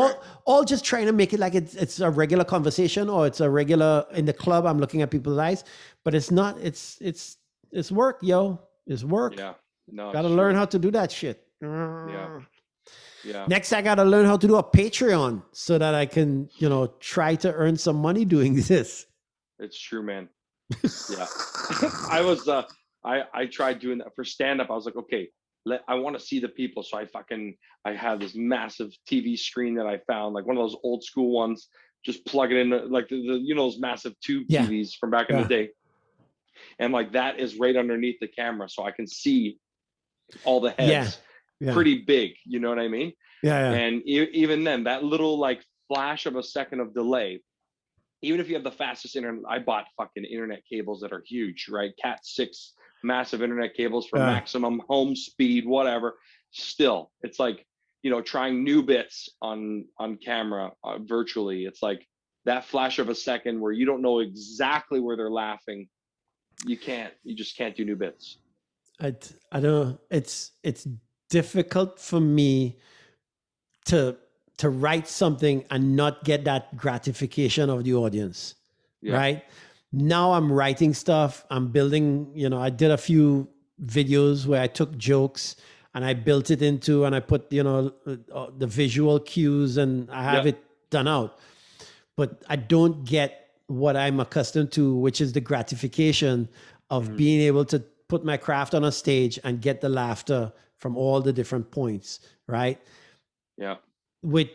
All just trying to make it like it's a regular conversation, or it's a regular in the club. I'm looking at people's eyes, but it's not. It's work, yo. It's work. Yeah. No. Gotta learn how to do that shit. Yeah. Yeah. Next, I gotta learn how to do a Patreon so that I can, try to earn some money doing this. It's true, man. Yeah. I tried doing that for stand-up. I was like, okay, I want to see the people. So I have this massive TV screen that I found, like one of those old school ones, just plug it in, like those massive tube TVs from back in the day. And like that is right underneath the camera. So I can see all the heads pretty big. You know what I mean? Yeah. And even then, that little like flash of a second of delay, even if you have the fastest internet, I bought fucking internet cables that are huge, right? Cat 6 massive internet cables for maximum home speed, whatever. Still, it's like, trying new bits on camera virtually. It's like that flash of a second where you don't know exactly where they're laughing. You just can't do new bits. I don't, it's difficult for me to write something and not get that gratification of the audience, right? Now I'm writing stuff. I'm building, I did a few videos where I took jokes and I built it into, and I put, the visual cues, and I have it done out. But I don't get what I'm accustomed to, which is the gratification of being able to put my craft on a stage and get the laughter from all the different points, right? Yeah. With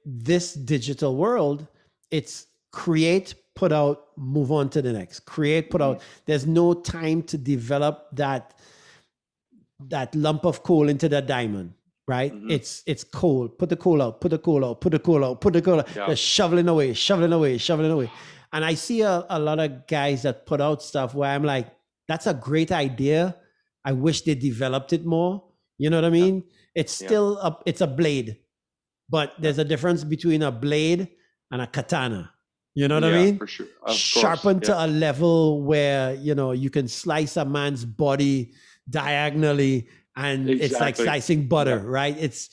this digital world, it's create, put out, move on to the next. Create, put out. There's no time to develop that lump of coal into the diamond, right? It's coal. Put the coal out, put the coal out, put the coal out, put the coal out. Yeah. Just shoveling away, shoveling away, shoveling away. And I see a lot of guys that put out stuff where I'm like, that's a great idea. I wish they developed it more. You know what I mean? It's still it's a blade, but there's a difference between a blade and a katana. You know what I mean? For sure. Sharpened to a level where, you know, you can slice a man's body diagonally, and it's like slicing butter, right? It's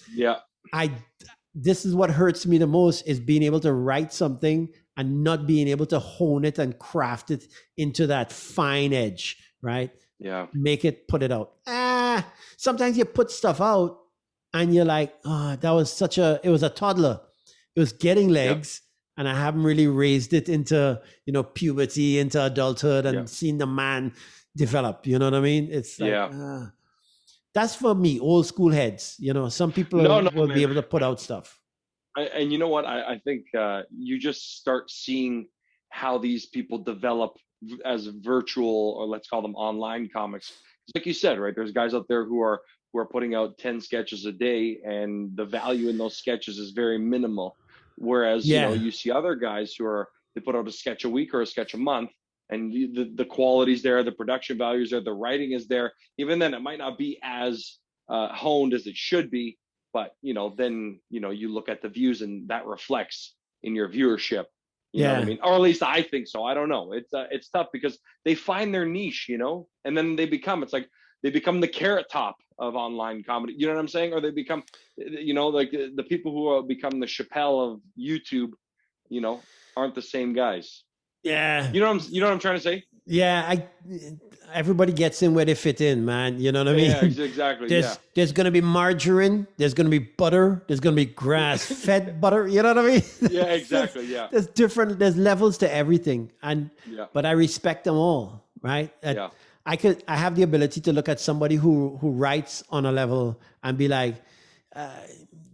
this is what hurts me the most, is being able to write something and not being able to hone it and craft it into that fine edge, right? Yeah. Make it, put it out. Sometimes you put stuff out and you're like, oh, that was it was a toddler. It was getting legs. And I haven't really raised it into, you know, puberty, into adulthood, and seen the man develop. You know what I mean? It's like, that's for me, old school heads. You know, some people will be able to put out stuff. And you know what? I think you just start seeing how these people develop as virtual, or let's call them online comics. Like you said, right? There's guys out there who are putting out 10 sketches a day, and the value in those sketches is very minimal. Whereas, you know, you see other guys who they put out a sketch a week or a sketch a month, and the quality's there, the production values there, the writing is there. Even then, it might not be as honed as it should be, but, you know, then, you know, you look at the views and that reflects in your viewership. You know what I mean? Or at least I think so. I don't know. It's tough because they find their niche, you know, and then they become the Carrot Top of online comedy. You know what I'm saying? Or they become, you know, like the people who become the Chappelle of YouTube, you know, aren't the same guys. Yeah. You know what I'm trying to say? Yeah. Everybody gets in where they fit in, man. You know what I mean? Yeah, exactly. There's going to be margarine. There's going to be butter. There's going to be grass-fed butter. You know what I mean? Yeah, exactly. Yeah. There's levels to everything. But I respect them all, right? I have the ability to look at somebody who writes on a level and be like,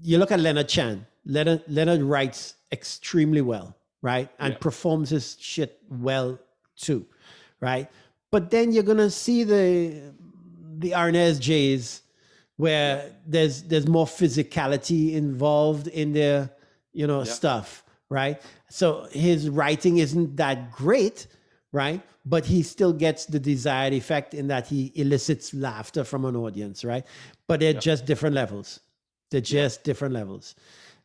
you look at Leonard Chan. Leonard writes extremely well, right? And performs his shit well too, right? But then you're gonna see the Arnaz J's, where there's more physicality involved in their, you know, stuff, right? So his writing isn't that great, right? But he still gets the desired effect in that he elicits laughter from an audience, right? But they're just different levels. They're just different levels.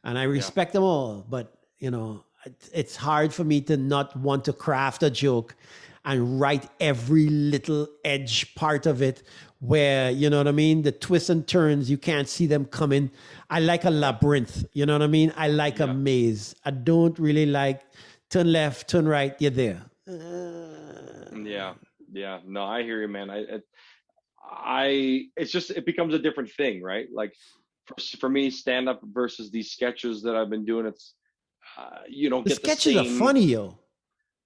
And I respect them all, but, you know, it's hard for me to not want to craft a joke and write every little edge part of it where, you know what I mean? The twists and turns, you can't see them coming. I like a labyrinth, you know what I mean? I like a maze. I don't really like turn left, turn right, you're there. No, I hear you, man. It becomes a different thing, right? Like for me, stand up versus these sketches that I've been doing, it's you don't get the sketches same, are funny, yo.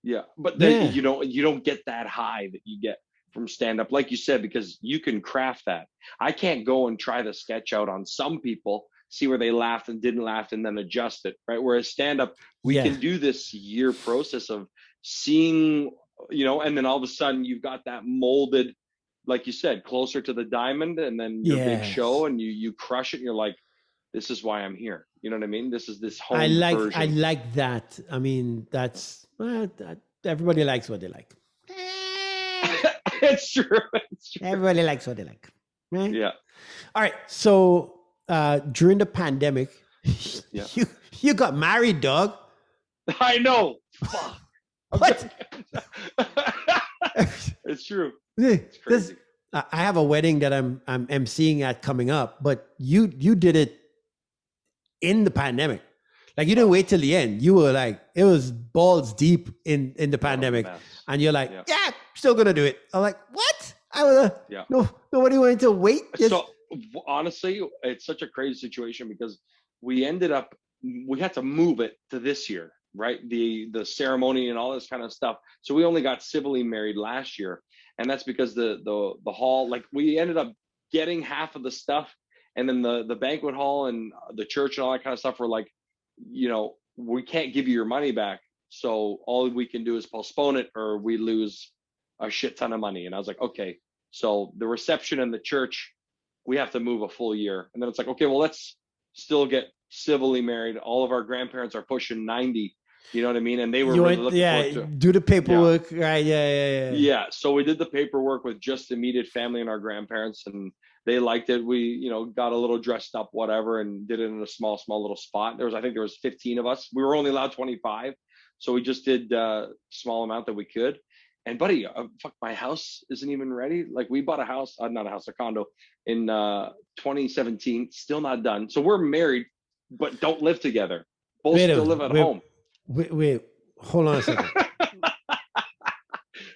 Yeah, but then you don't get that high that you get from stand up, like you said, because you can craft that. I can't go and try the sketch out on some people, see where they laughed and didn't laugh, and then adjust it, right? Whereas stand up, we can do this year process of seeing, you know, and then all of a sudden you've got that molded, like you said, closer to the diamond, and then your big show, and you crush it, and you're like, this is why I'm here. You know what I mean? This is this home version. I like that. I mean, that's everybody likes what they like. It's true. Everybody likes what they like. Right? Yeah. All right. So during the pandemic, you got married, dog. I know. Fuck. What? It's true. It's crazy. I have a wedding that I'm emceeing at coming up, but you did it in the pandemic. Like, you didn't wait till the end. You were like, it was balls deep in the pandemic, and you're like, still gonna do it. I'm like, what? I was nobody wanted to wait. So honestly, it's such a crazy situation because we had to move it to this year. right? The ceremony and all this kind of stuff. So we only got civilly married last year, and that's because the hall, like we ended up getting half of the stuff, and then the banquet hall and the church and all that kind of stuff were like, we can't give you your money back, so all we can do is postpone it, or we lose a shit ton of money. And I was like, okay, so the reception in the church, we have to move a full year. And then it's like, okay, well, let's still get civilly married. All of our grandparents are pushing 90, you know what I mean? And they were really looking forward to do the paperwork, right? Yeah. So we did the paperwork with just immediate family and our grandparents, and they liked it. We, got a little dressed up, whatever, and did it in a small little spot. I think there was 15 of us. We were only allowed 25. So we just did a small amount that we could. And buddy, my house isn't even ready. Like we bought a house, not a house, a condo in 2017, still not done. So we're married, but don't live together. Both still live at home. Wait, hold on a second.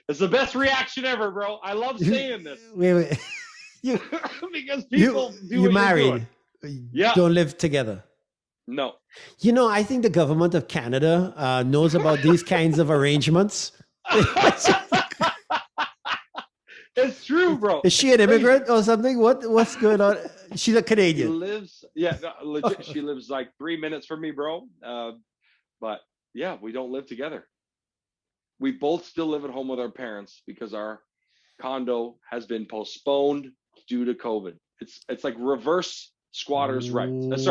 It's the best reaction ever, bro. I love saying this. Wait. Because people do you're married. Yeah. Don't live together. No. I think the government of Canada knows about these kinds of arrangements. It's true, bro. Is she an immigrant or something? What's going on? She's a Canadian. Legit. She lives like 3 minutes from me, bro. But yeah, we don't live together. We both still live at home with our parents because our condo has been postponed due to COVID. It's like reverse squatters' rights.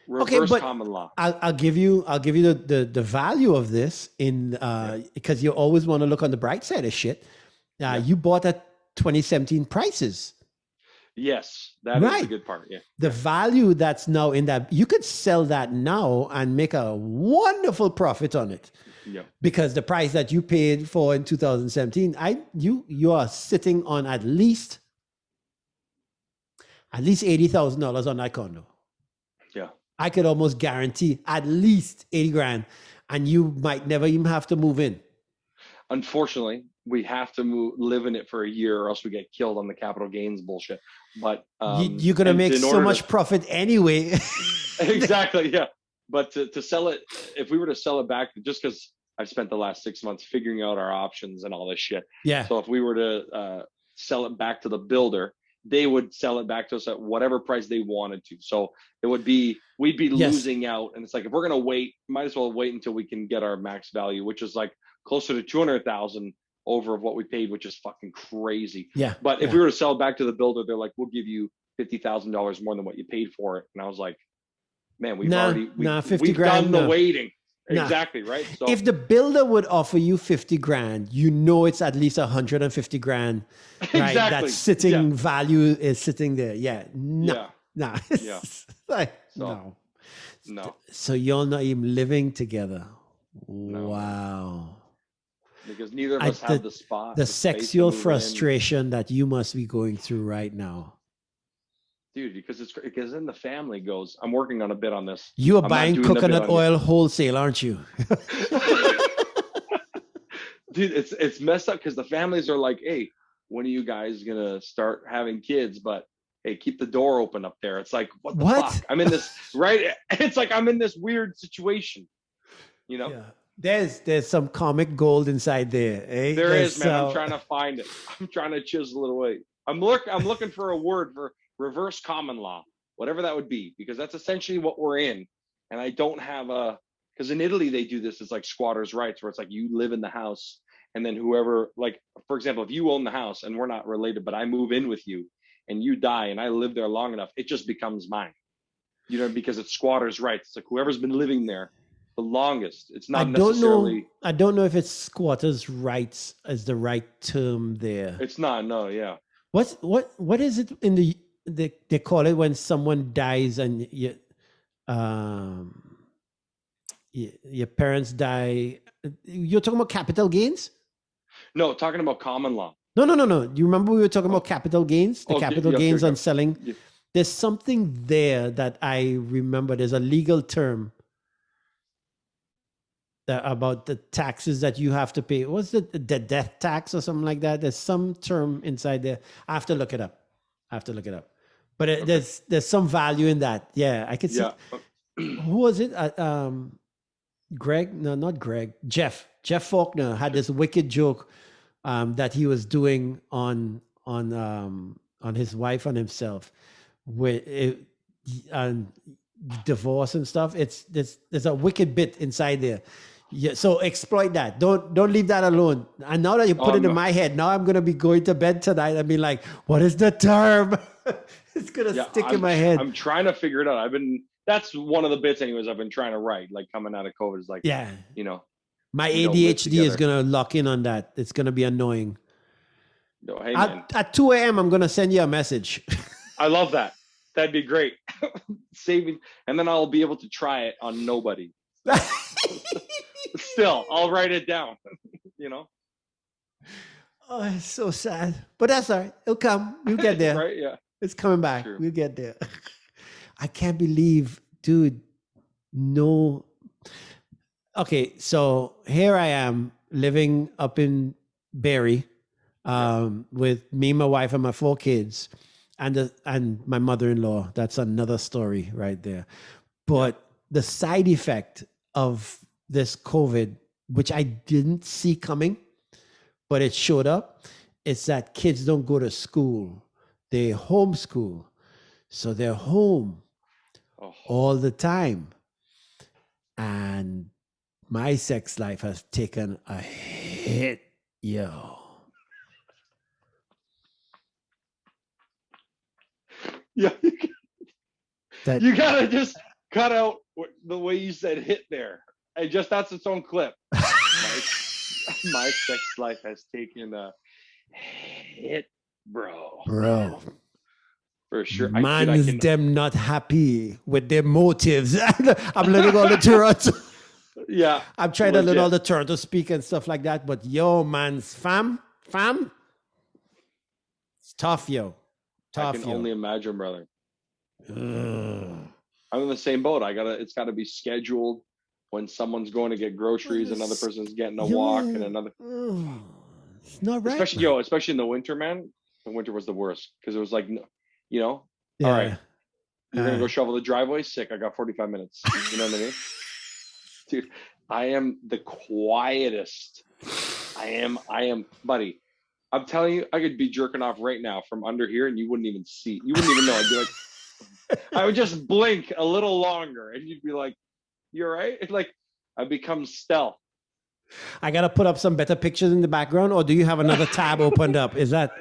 Reverse common law. I'll give you the value of this because you always want to look on the bright side of shit. You bought at 2017 prices. Yes, that is the good part. Yeah. The value that's now in that, you could sell that now and make a wonderful profit on it. Yeah. Because the price that you paid for in 2017, you are sitting on at least $80,000 on that condo. Yeah. I could almost guarantee at least 80 grand, and you might never even have to move in. Unfortunately, we have to live in it for a year, or else we get killed on the capital gains bullshit. But you're gonna make so much profit anyway. Exactly, yeah. But to sell it, if we were to sell it back, just because I've spent the last 6 months figuring out our options and all this shit. Yeah. So if we were to sell it back to the builder, they would sell it back to us at whatever price they wanted to. So we'd be losing out. And it's like, if we're going to wait, might as well wait until we can get our max value, which is like closer to 200,000 over what we paid, which is fucking crazy. Yeah. But if we were to sell it back to the builder, they're like, we'll give you $50,000 more than what you paid for it. And I was like, man, we've 50 we've grand, done the waiting. Exactly, right? So if the builder would offer you 50 grand, it's at least 150 grand, right? Exactly. That sitting value is sitting there. Yeah. No. Yeah. No. No. So you're not even living together. No. Wow. Because neither of us have the spot. The sexual frustration that you must be going through right now. Dude, because then the family goes, I'm working on a bit on this. You are buying coconut oil wholesale, aren't you? Dude, it's messed up because the families are like, hey, when are you guys gonna start having kids? But hey, keep the door open up there. It's like, what the fuck? I'm in this, right? It's like I'm in this weird situation. Yeah. There's some comic gold inside there. Eh? There is, man. I'm trying to find it. I'm trying to chisel it away. I'm looking for a word for reverse common law, whatever that would be, because that's essentially what we're in. And I don't have because in Italy they do this, it's like squatters' rights, where it's like you live in the house, and then whoever, like, for example, if you own the house and we're not related, but I move in with you and you die and I live there long enough, it just becomes mine, because it's squatters' rights. It's like whoever's been living there the longest. It's not necessarily. I don't know if it's squatters' rights as the right term there. It's not, no, yeah. What is it in they call it when someone dies and your parents die? You're talking about capital gains? No, talking about common law. No. Do you remember we were talking about capital gains? The capital gains on selling. Yeah. There's something there that I remember. There's a legal term about the taxes that you have to pay. What's the death tax or something like that? There's some term inside there. I have to look it up. But there's some value in that. Yeah, I could see. Yeah. who was it? Greg? No, not Greg. Jeff. Jeff Faulkner had this wicked joke that he was doing on his wife and himself with it, and divorce and stuff. There's a wicked bit inside there. Yeah, so exploit that. Don't leave that alone. And now that you put it in my head, now I'm gonna be going to bed tonight and be like, what is the term? It's gonna stick in my head. I'm trying to figure it out. That's one of the bits anyways I've been trying to write, like coming out of COVID is like, yeah, my we ADHD is gonna lock in on that. It's gonna be annoying. No, hey man. At 2 a.m. I'm gonna send you a message. I love that. That'd be great. Saving, and then I'll be able to try it on nobody. Still, I'll write it down. Oh, it's so sad. But that's all right. It'll come. We'll get there. Right? Yeah. It's coming back. True. We'll get there. I can't believe, dude. No. Okay, so here I am living up in Barrie, with me, my wife, and my 4 kids, and my mother-in-law. That's another story right there. But the side effect of this COVID, which I didn't see coming, but it showed up, is that kids don't go to school. They homeschool. So they're home all the time. And my sex life has taken a hit, yo. Yeah. You gotta just cut out the way you said hit there. That's its own clip. My sex life has taken a hit, bro. For sure. Them not happy with their motives. I'm learning all the Toronto. Yeah. I'm trying to learn all the Toronto speak and stuff like that. But yo, man's fam. It's tough, yo. I can only imagine, brother. I'm in the same boat. It's gotta be scheduled when someone's going to get groceries, another person's getting a walk, and another. It's not right. Especially in the winter, man. The winter was the worst because it was like, all right, you're gonna go shovel the driveway. Sick. I got 45 minutes. You know what I mean, dude? I am the quietest. I am, buddy. I'm telling you, I could be jerking off right now from under here, and you wouldn't even see. You wouldn't even know. I'd be like, I would just blink a little longer, and you'd be like, "You're right." It's like I become stealth. I gotta put up some better pictures in the background, or do you have another tab opened up? Is that?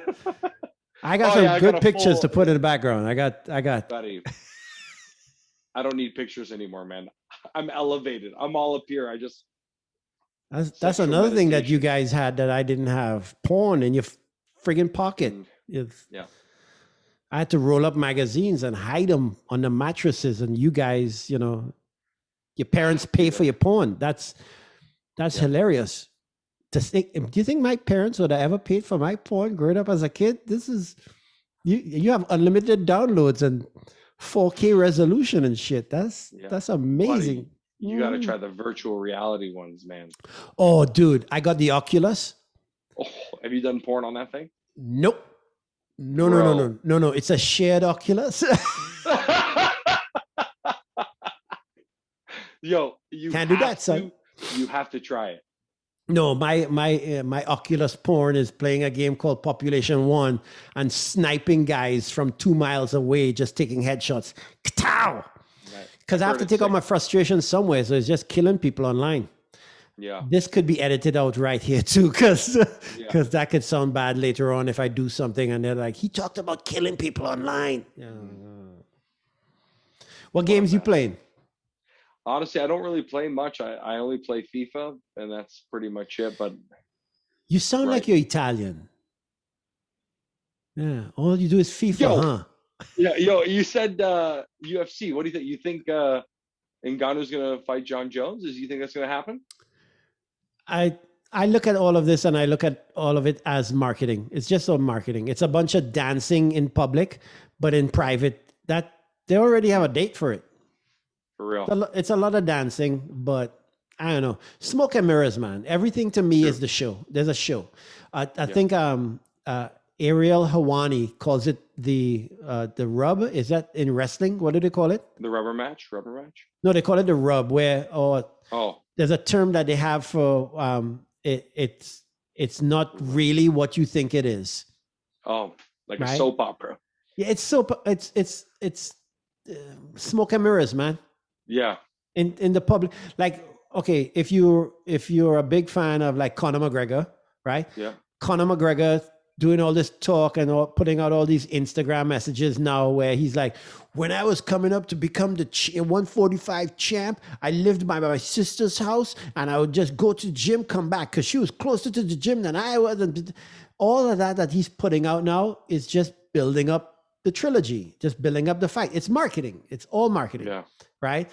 I got some good pictures to put in the background. I got. Buddy, I don't need pictures anymore, man. I'm elevated. I'm all up here. That's another thing that you guys had that I didn't have. Porn in your friggin' pocket. Yeah. I had to roll up magazines and hide them on the mattresses, and you guys, your parents pay for your porn. That's hilarious. Do you think my parents would have ever paid for my porn growing up as a kid? This is you have unlimited downloads and 4K resolution and shit. That's amazing. Buddy, you got to try the virtual reality ones, man. Oh, dude, I got the Oculus. Oh, have you done porn on that thing? Nope. No. It's a shared Oculus. Yo, you can't do that, son. You have to try it. No, my Oculus porn is playing a game called Population 1 and sniping guys from 2 miles away, just taking headshots. Ka-tow! Because I have to take out my frustration somewhere, so it's just killing people online. Yeah. This could be edited out right here too, because that could sound bad later on if I do something and they're like, he talked about killing people online. Yeah. What games you playing? Honestly, I don't really play much. I only play FIFA, and that's pretty much it. But you sound like you're Italian. Yeah, all you do is FIFA, huh? Yeah, you said UFC. What do you think? You think Ngannou's gonna fight John Jones? Do you think that's gonna happen? I look at all of this and I look at all of it as marketing. It's just all marketing. It's a bunch of dancing in public, but in private. That they already have a date for it. For real. It's a lot of dancing, but I don't know. Smoke and mirrors, man. Everything to me is the show. There's a show. I think Ariel Hawani calls it the rub. Is that in wrestling? What do they call it? The rubber match. No, they call it the rub. Where there's a term that they have for it's not really what you think it is. Oh, like a soap opera. Yeah, it's smoke and mirrors, man. Yeah. In the public, like, okay, if you're a big fan of like Conor McGregor, right? Yeah. Conor McGregor doing all this talk and putting out all these Instagram messages now where he's like, when I was coming up to become the 145 champ, I lived by my sister's house and I would just go to the gym, come back because she was closer to the gym than I was. And all of that he's putting out now is just building up the trilogy, just building up the fight. It's marketing. It's all marketing, right?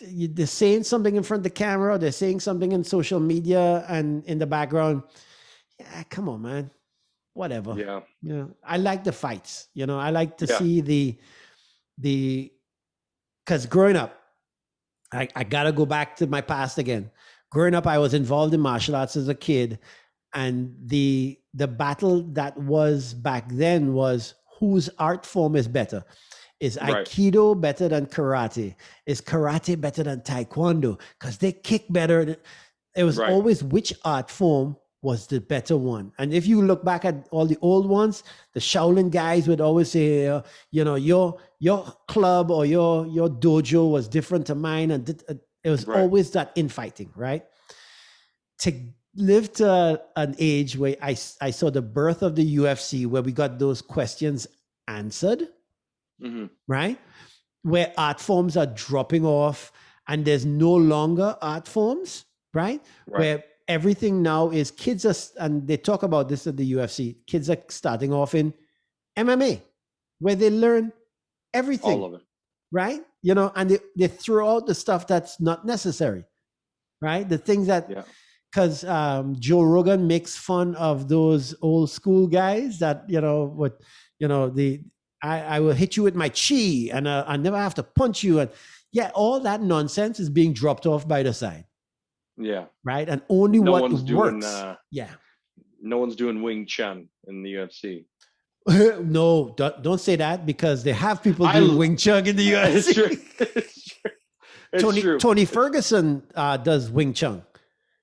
They're saying something in front of the camera. They're saying something in social media and in the background. Yeah, come on, man. Whatever. Yeah. Yeah. I like the fights. I like to see because growing up, I gotta go back to my past again. Growing up, I was involved in martial arts as a kid, and the battle that was back then was whose art form is better. Is Aikido better than karate? Is karate better than Taekwondo? Because they kick better. It was always which art form was the better one. And if you look back at all the old ones, the Shaolin guys would always say, your club or your dojo was different to mine. And it was always that infighting, right? To live to an age where I saw the birth of the UFC, where we got those questions answered, right? Where art forms are dropping off and there's no longer art forms, right? Where everything now is and they talk about this at the UFC, kids are starting off in MMA, where they learn everything. All of it. Right? And they throw out the stuff that's not necessary, right? The things that, because Joe Rogan makes fun of those old school guys that, I will hit you with my chi and I never have to punch you. And all that nonsense is being dropped off by the side. Yeah. Right. And only what works. No one's doing Wing Chun in the UFC. No, don't say that, because they have people doing Wing Chun in the UFC. It's true. Tony Ferguson does Wing Chun.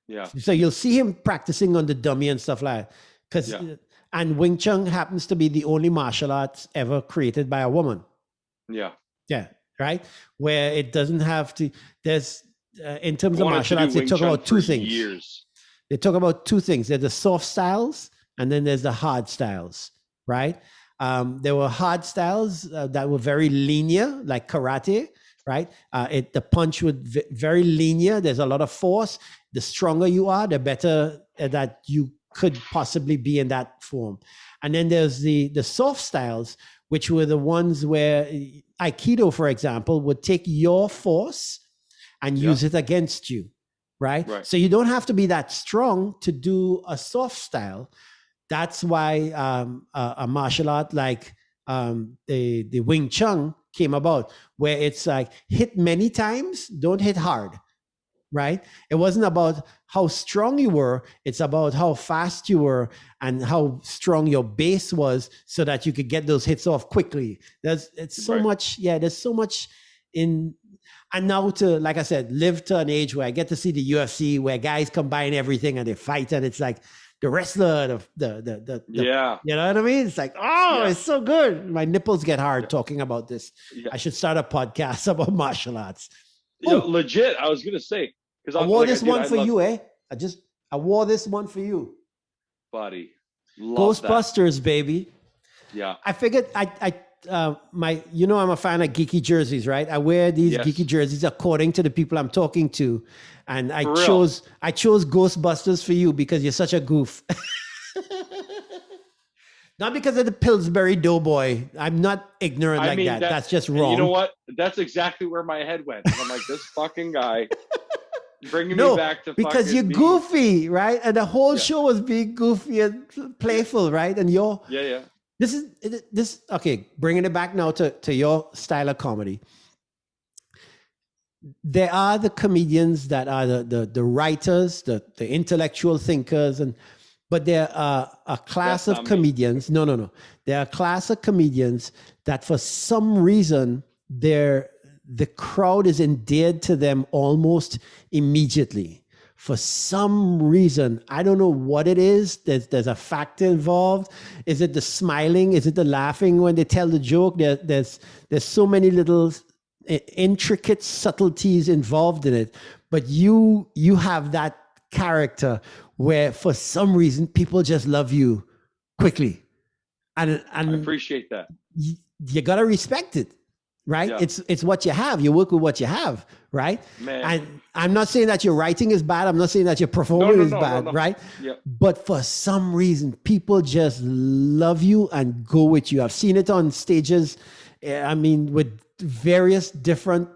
Yeah. So you'll see him practicing on the dummy and stuff like that. And Wing Chun happens to be the only martial arts ever created by a woman. Yeah. Yeah. Right. Where it doesn't have to, there's, in terms of martial arts, they talk about two things. They talk about two things. There's the soft styles and then there's the hard styles, right? There were hard styles that were very linear, like karate, right? The punch would very linear. There's a lot of force. The stronger you are, the better that you could possibly be in that form. And then there's the soft styles, which were the ones where Aikido, for example, would take your force and use it against you, right? So you don't have to be that strong to do a soft style. That's why a martial art like the Wing Chun came about, where it's like hit many times, don't hit hard, right? It wasn't about how strong you were. It's about how fast you were and how strong your base was so that you could get those hits off quickly. There's so much in... And now to, like I said, live to an age where I get to see the UFC, where guys combine everything and they fight, and it's like the wrestler, the you know what I mean? It's like, it's so good. My nipples get hard talking about this. Yeah. I should start a podcast about martial arts. Legit, I was gonna say, because I wore this one for you, eh? I wore this one for you, buddy. Ghostbusters, baby. Yeah. I figured I'm a fan of geeky jerseys, right? I wear these geeky jerseys according to the people I'm talking to. And I chose Ghostbusters for you because you're such a goof. Not because of the Pillsbury Doughboy. I'm not ignorant that. That's just wrong. You know what? That's exactly where my head went. I'm like, this fucking guy bringing me back to because you're goofy, right? And the whole show was being goofy and playful, right? And you're... This is okay. Bringing it back now to your style of comedy. There are the comedians that are the writers, the intellectual thinkers, and but there are a class That's of not me. comedians. No. There are a class of comedians that for some reason the crowd is endeared to them almost immediately. For some reason, I don't know what it is. There's a factor involved. Is it the smiling? Is it the laughing when they tell the joke? There's so many little intricate subtleties involved in it. But you have that character where for some reason people just love you quickly, and I appreciate that. you gotta respect it, right? Yeah. It's what you have. You work with what you have, right? Man. And I'm not saying that your writing is bad. I'm not saying that your performing is bad, right? Yeah. But for some reason, people just love you and go with you. I've seen it on stages. I mean, with various different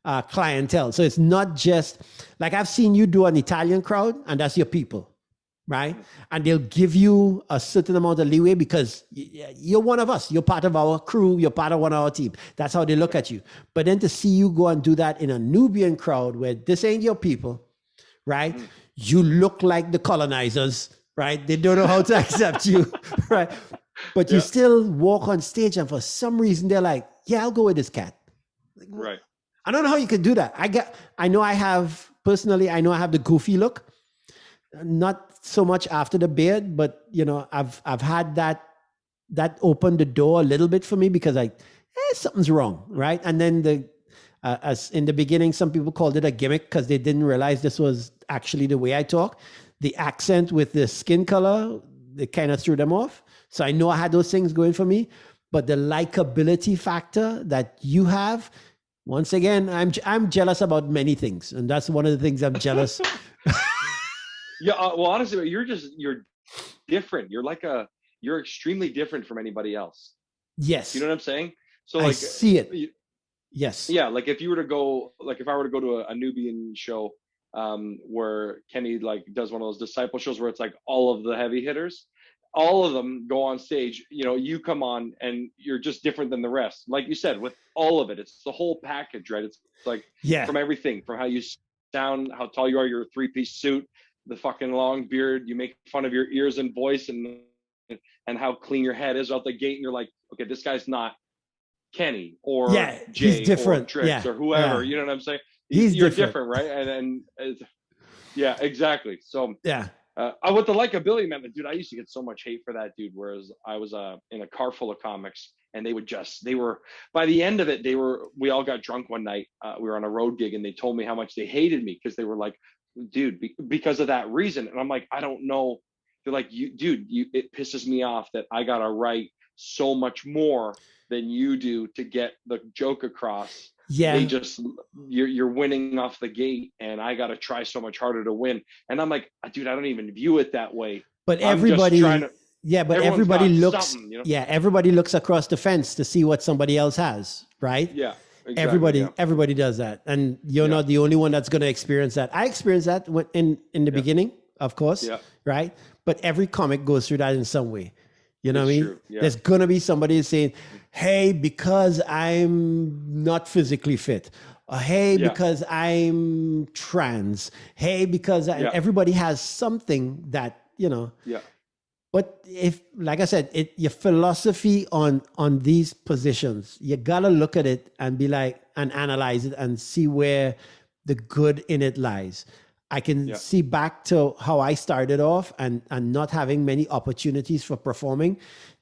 clientele. So it's not just like I've seen you do an Italian crowd, and that's your people, right? And they'll give you a certain amount of leeway because you're one of us. You're part of our crew. You're part of one of our team. That's how they look at you. But then to see you go and do that in a Nubian crowd where this ain't your people, right? You look like the colonizers, right? They don't know how to accept you, right? But you still walk on stage, and for some reason they're like, yeah, I'll go with this cat. Like, Right. I don't know how you could do that. I know I have the goofy look. Not so much after the beard, but you know, I've had that opened the door a little bit for me because something's wrong, right? And then as in the beginning, some people called it a gimmick because they didn't realize this was actually the way I talk. The accent with the skin color, they kind of threw them off. So I know I had those things going for me, but the likability factor that you have, once again, I'm jealous about many things, and that's one of the things I'm jealous. Yeah, well, honestly, you're different. You're extremely different from anybody else. Yes. You know what I'm saying? So like, I see it. Yes. Yeah, like if I were to go to a Nubian show, where Kenny like does one of those disciple shows where it's like all of the heavy hitters, all of them go on stage. You know, you come on and you're just different than the rest. Like you said, with all of it, it's the whole package, right? It's like from everything, from how you sound, how tall you are, your 3-piece suit, the fucking long beard, you make fun of your ears and voice and how clean your head is out the gate, and you're like, okay, this guy's not Kenny or Jay he's different. Or Trix or whoever. You know what I'm saying? You're different, right? And yeah, exactly. So with the likability, man, dude, I used to get so much hate for that, dude. Whereas I was in a car full of comics, and they were by the end of it, we all got drunk one night. We were on a road gig, and they told me how much they hated me because they were like, dude, because of that reason. And I'm like, I don't know. They're like, it pisses me off that I gotta write so much more than you do to get the joke across. Yeah. They just, you're winning off the gate, and I gotta try so much harder to win. And I'm like, dude, I don't even view it that way. But everybody looks, everybody looks across the fence to see what somebody else has, right? Yeah. Exactly, everybody does that, and you're not the only one that's going to experience that. I experienced that in the beginning, of course, right? But every comic goes through that in some way. You know what I mean? There's going to be somebody saying, hey, because I'm not physically fit. Or, hey, because I'm trans. Hey, because everybody has something that, you know. Yeah. But if, like I said, your philosophy on these positions, you gotta look at it and be like, and analyze it and see where the good in it lies. I can see back to how I started off and not having many opportunities for performing,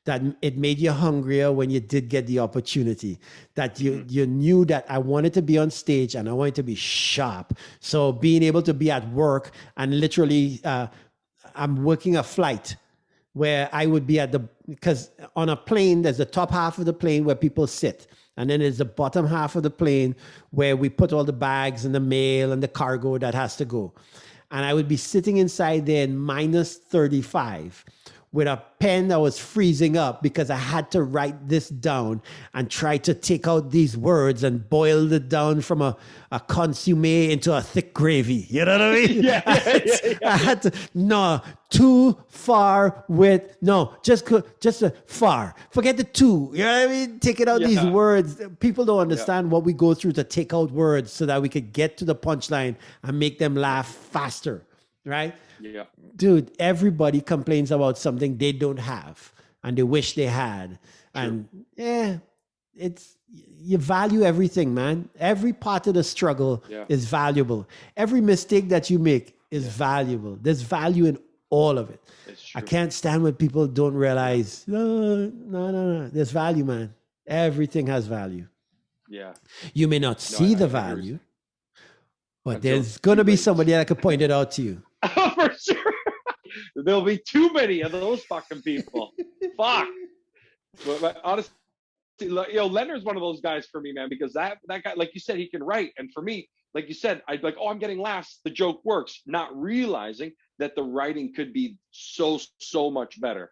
that it made you hungrier when you did get the opportunity, that you knew that I wanted to be on stage and I wanted to be sharp. So being able to be at work and literally, I'm working a flight where I would be because on a plane, there's the top half of the plane where people sit. And then there's the bottom half of the plane where we put all the bags and the mail and the cargo that has to go. And I would be sitting inside there in minus 35 with a pen that was freezing up because I had to write this down and try to take out these words and boil it down from a consomme into a thick gravy. You know what I mean? I had to, too far with, just far. Forget the two. You know what I mean? Taking out these words. People don't understand what we go through to take out words so that we could get to the punchline and make them laugh faster. right? Yeah. Dude, everybody complains about something they don't have and they wish they had. True. And yeah, it's, you value everything, man. Every part of the struggle is valuable. Every mistake that you make is valuable. There's value in all of it. It's true. I can't stand when people don't realize, no. There's value, man. Everything has value. Yeah. You may not see the value, but Until there's going to be somebody that could point it out to you. For sure. There'll be too many of those fucking people. Fuck. But honestly, Leonard's one of those guys for me, man, because that guy, like you said, he can write. And for me, like you said, I'd like, oh, I'm getting laughs. The joke works, not realizing that the writing could be so much better.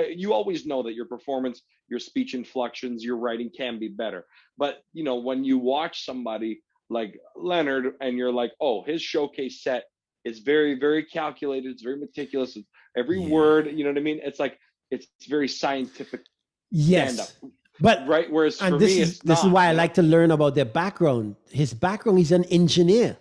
You always know that your performance, your speech inflections, your writing can be better. But, when you watch somebody like Leonard and you're like, oh, his showcase set is very, very calculated. It's very meticulous. Every word, you know what I mean? It's like, it's very scientific. Yes. But right, whereas for this me, is why I like to learn about their background. His background, he's an engineer.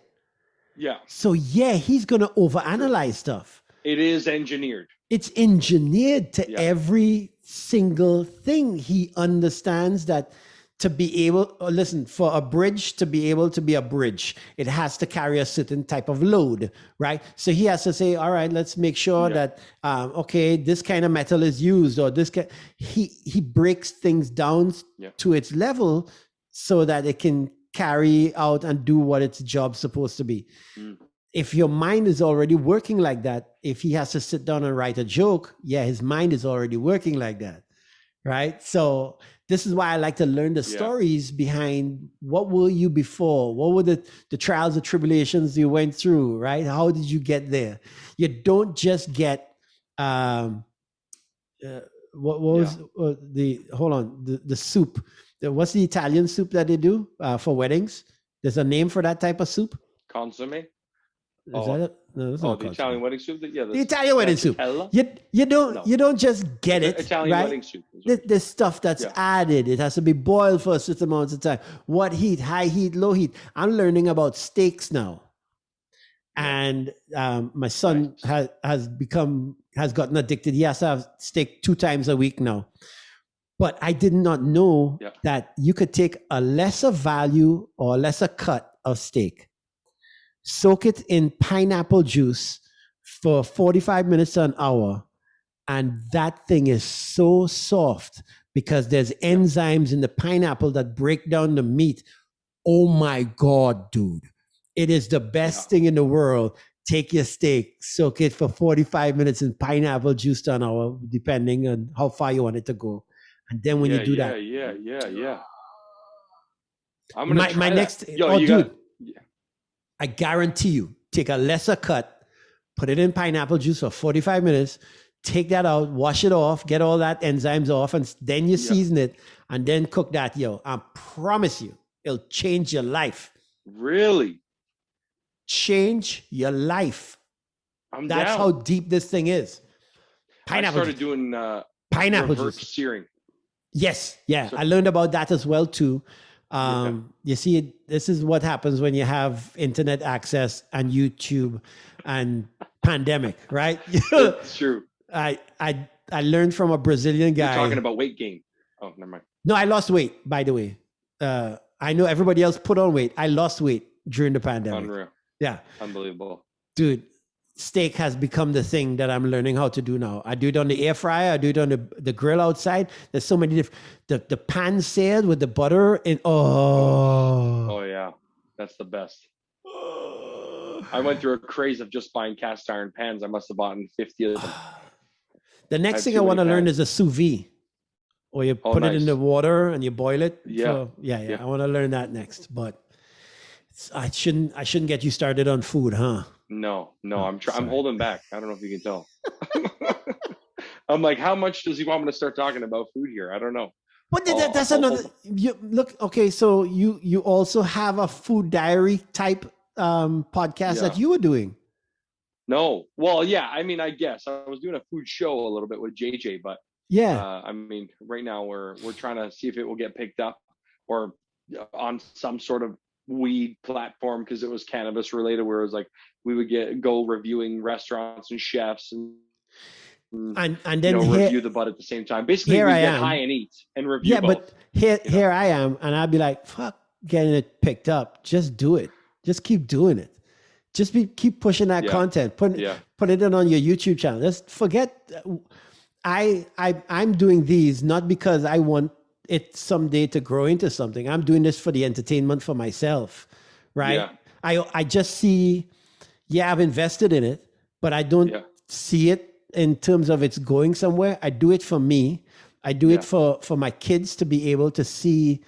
Yeah. So he's gonna overanalyze stuff. It is engineered. It's engineered to every single thing. He understands that to be able, listen, for a bridge to be able to be a bridge, it has to carry a certain type of load, right? So he has to say, all right, let's make sure that, okay, this kind of metal is used, or this kind. He breaks things down to its level so that it can carry out and do what its job's supposed to be. If your mind is already working like that, if he has to sit down and write a joke, his mind is already working like that, right? So this is why I like to learn the stories behind what were you before? What were the trials and tribulations you went through, right? How did you get there? You don't just get, what was the soup? What's the Italian soup that they do for weddings? There's a name for that type of soup? Consomme? Is that it? No, it's not the Italian wedding soup. The Italian wedding soup. You don't just get it. Italian wedding soup. There's stuff that's added. It has to be boiled for a certain amount of time. What heat? High heat, low heat. I'm learning about steaks now, and my son has gotten addicted. He has to have steak 2 times a week now. But I did not know that you could take a lesser value or a lesser cut of steak, soak it in pineapple juice for 45 minutes to an hour, and that thing is so soft because there's enzymes in the pineapple that break down the meat. Oh my God, dude. It is the best thing in the world. Take your steak, soak it for 45 minutes in pineapple juice to an hour, depending on how far you want it to go. And then when you do that. I'm going to try my that. next, I guarantee you, take a lesser cut, put it in pineapple juice for 45 minutes, take that out, wash it off, get all that enzymes off, and then you season it, and then cook that. I promise you, it'll change your life. Really? Change your life. That's down. how deep this thing is. Pineapple. I started doing pineapple reverse juice. Searing. Yes, I learned about that as well too. You see, this is what happens when you have internet access and YouTube and pandemic, right? It's true. I learned from a Brazilian guy. You're talking about weight gain. Oh, never mind. No, I lost weight, by the way. I know everybody else put on weight. I lost weight during the pandemic. Unreal. Yeah. Unbelievable. Dude, steak has become the thing that I'm learning how to do now. I do it on the air fryer. I do it on the grill outside. There's so many different, the pan seared with the butter and oh yeah, that's the best. I went through a craze of just buying cast iron pans. I must have bought 50 of them. The next thing I want to learn is a sous vide, or you put it in the water and you boil it. I want to learn that next, but I shouldn't get you started on food, huh? No, I'm holding back. I don't know if you can tell. I'm like, how much does he want me to start talking about food here? I don't know. But that's another. You look, okay. So you also have a food diary type podcast that you were doing. No, well, yeah. I mean, I guess I was doing a food show a little bit with JJ, but I mean, right now we're trying to see if it will get picked up or on some sort of weed platform because it was cannabis related, where it was like we would go reviewing restaurants and chefs and then review the bud at the same time. Basically, here we I get am. high and eat and review both. But here I am, and I'd be like, fuck getting it picked up. Just do it. Just keep doing it. Just keep pushing that content. Put it on your YouTube channel. Just forget. I'm doing these not because I want it someday to grow into something. I'm doing this for the entertainment for myself, right? Yeah. I just see, I've invested in it, but I don't see it in terms of it's going somewhere. I do it for me. I do it for my kids to be able to see,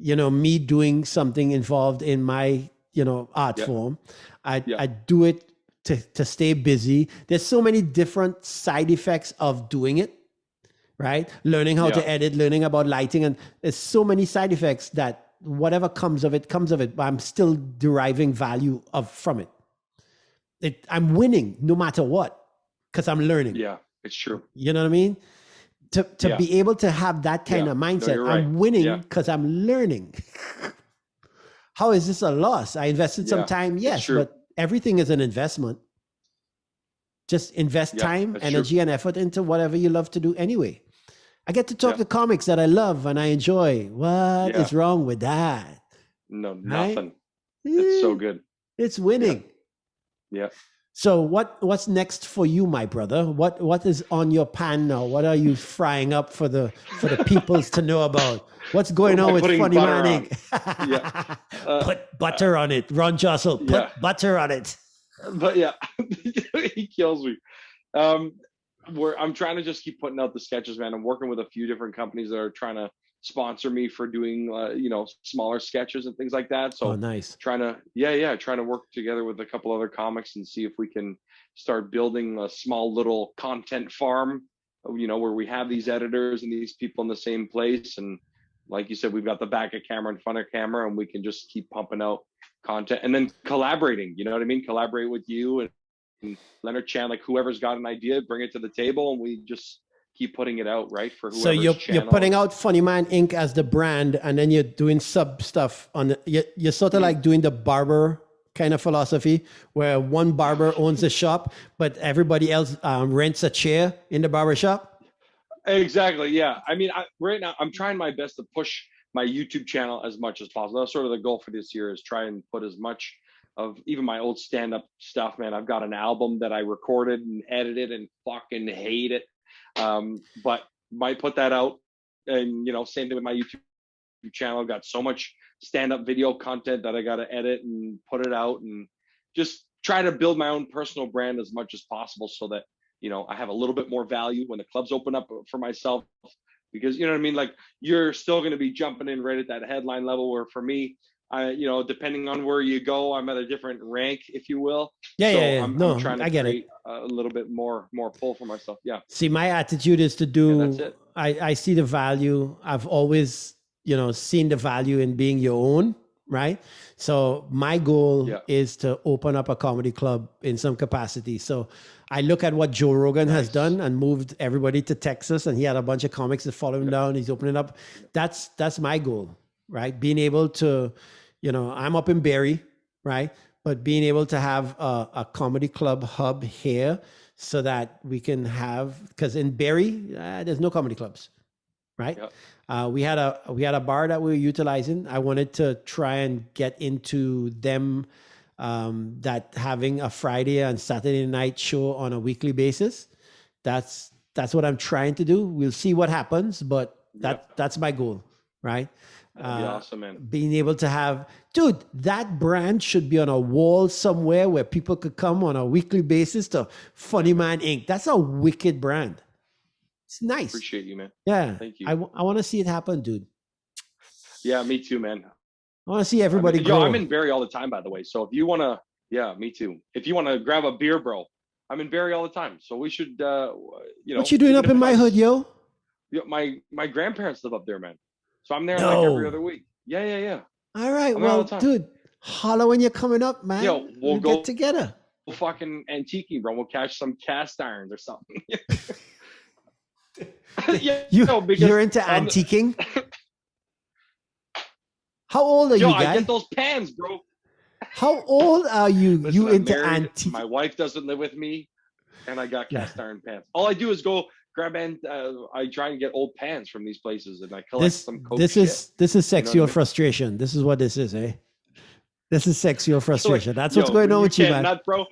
me doing something involved in my, art form. I do it to stay busy. There's so many different side effects of doing it, right? Learning how to edit, learning about lighting, and there's so many side effects that whatever comes of it, but I'm still deriving value from it. I'm winning no matter what, because I'm learning. Yeah, it's true. You know what I mean? To be able to have that kind of mindset, no, right. I'm winning because I'm learning. How is this a loss? I invested some time, yes, but everything is an investment. Just invest time, energy, and effort into whatever you love to do anyway. I get to talk to comics that I love and I enjoy. What is wrong with that? No, nothing. Right? It's so good. It's winning. Yeah. So what's next for you, my brother? What is on your pan now? What are you frying up for the peoples to know about? What's going on with Funny Man Inc? Put butter on it. Ron Jossel, put butter on it. But he kills me. I'm trying to just keep putting out the sketches, man. I'm working with a few different companies that are trying to sponsor me for doing smaller sketches and things like that. So nice. Trying to work together with a couple other comics and see if we can start building a small little content farm, where we have these editors and these people in the same place. And like you said, we've got the back of camera and front of camera, and we can just keep pumping out content and then collaborating. You know what I mean? Collaborate with you and Leonard Chan, like whoever's got an idea, bring it to the table, and we just keep putting it out, right? For whoever's so you're putting out Funny Man Inc. as the brand, and then you're doing sub stuff on you're sort of like doing the barber kind of philosophy, where one barber owns the shop, but everybody else rents a chair in the barber shop. Exactly. Yeah. I mean, right now I'm trying my best to push my YouTube channel as much as possible. That's sort of the goal for this year, is try and put as much of even my old stand-up stuff, man. I've got an album that I recorded and edited and fucking hate it. But might put that out, and same thing with my YouTube channel. I've got so much stand-up video content that I got to edit and put it out, and just try to build my own personal brand as much as possible, so that I have a little bit more value when the clubs open up for myself, because you know what I mean, like you're still going to be jumping in right at that headline level, where for me, depending on where you go, I'm at a different rank, if you will. I'm trying to create a little bit more pull for myself. Yeah. See, my attitude is to do, that's it. I see the value. I've always, seen the value in being your own, right? So my goal is to open up a comedy club in some capacity. So I look at what Joe Rogan has done and moved everybody to Texas, and he had a bunch of comics that follow him down. He's opening up. That's my goal, right? Being able to, I'm up in Barrie, right? But being able to have a comedy club hub here, so that we can have, because in Barrie, there's no comedy clubs, right? Yep. We had a bar that we were utilizing. I wanted to try and get into them, that having a Friday and Saturday night show on a weekly basis. That's what I'm trying to do. We'll see what happens, but that's my goal, right? That'd be awesome, man. Being able to have, dude, that brand should be on a wall somewhere where people could come on a weekly basis to Funny Man Inc. That's a wicked brand. It's nice. Appreciate you, man. Yeah. Thank you. I want to see it happen, dude. Yeah, me too, man. I want to see everybody grow. I'm in Barrie all the time, by the way. So if you want to, me too. If you want to grab a beer, bro, I'm in Barrie all the time. So we should, What you doing up in my hood, yo? Yeah, my grandparents live up there, man. So I'm there like every other week. Yeah. All right. Well, dude, holla when you're coming up, man. Yo, we'll get together. We'll fucking antiquing, bro. We'll catch some cast irons or something. You're into antiquing? How old are Yo, you, I guy? get those pans, bro. How old are you? Listen, You I'm into married. antique? My wife doesn't live with me, and I got Yeah. cast iron pans. All I do is go grab and I try and get old pans from these places, and I collect some Coke shit. This is You know what I sexual mean? frustration. This is what this is, eh? This is sexual You're like, frustration. That's what's yo, going on you with you, can't man. nut, bro.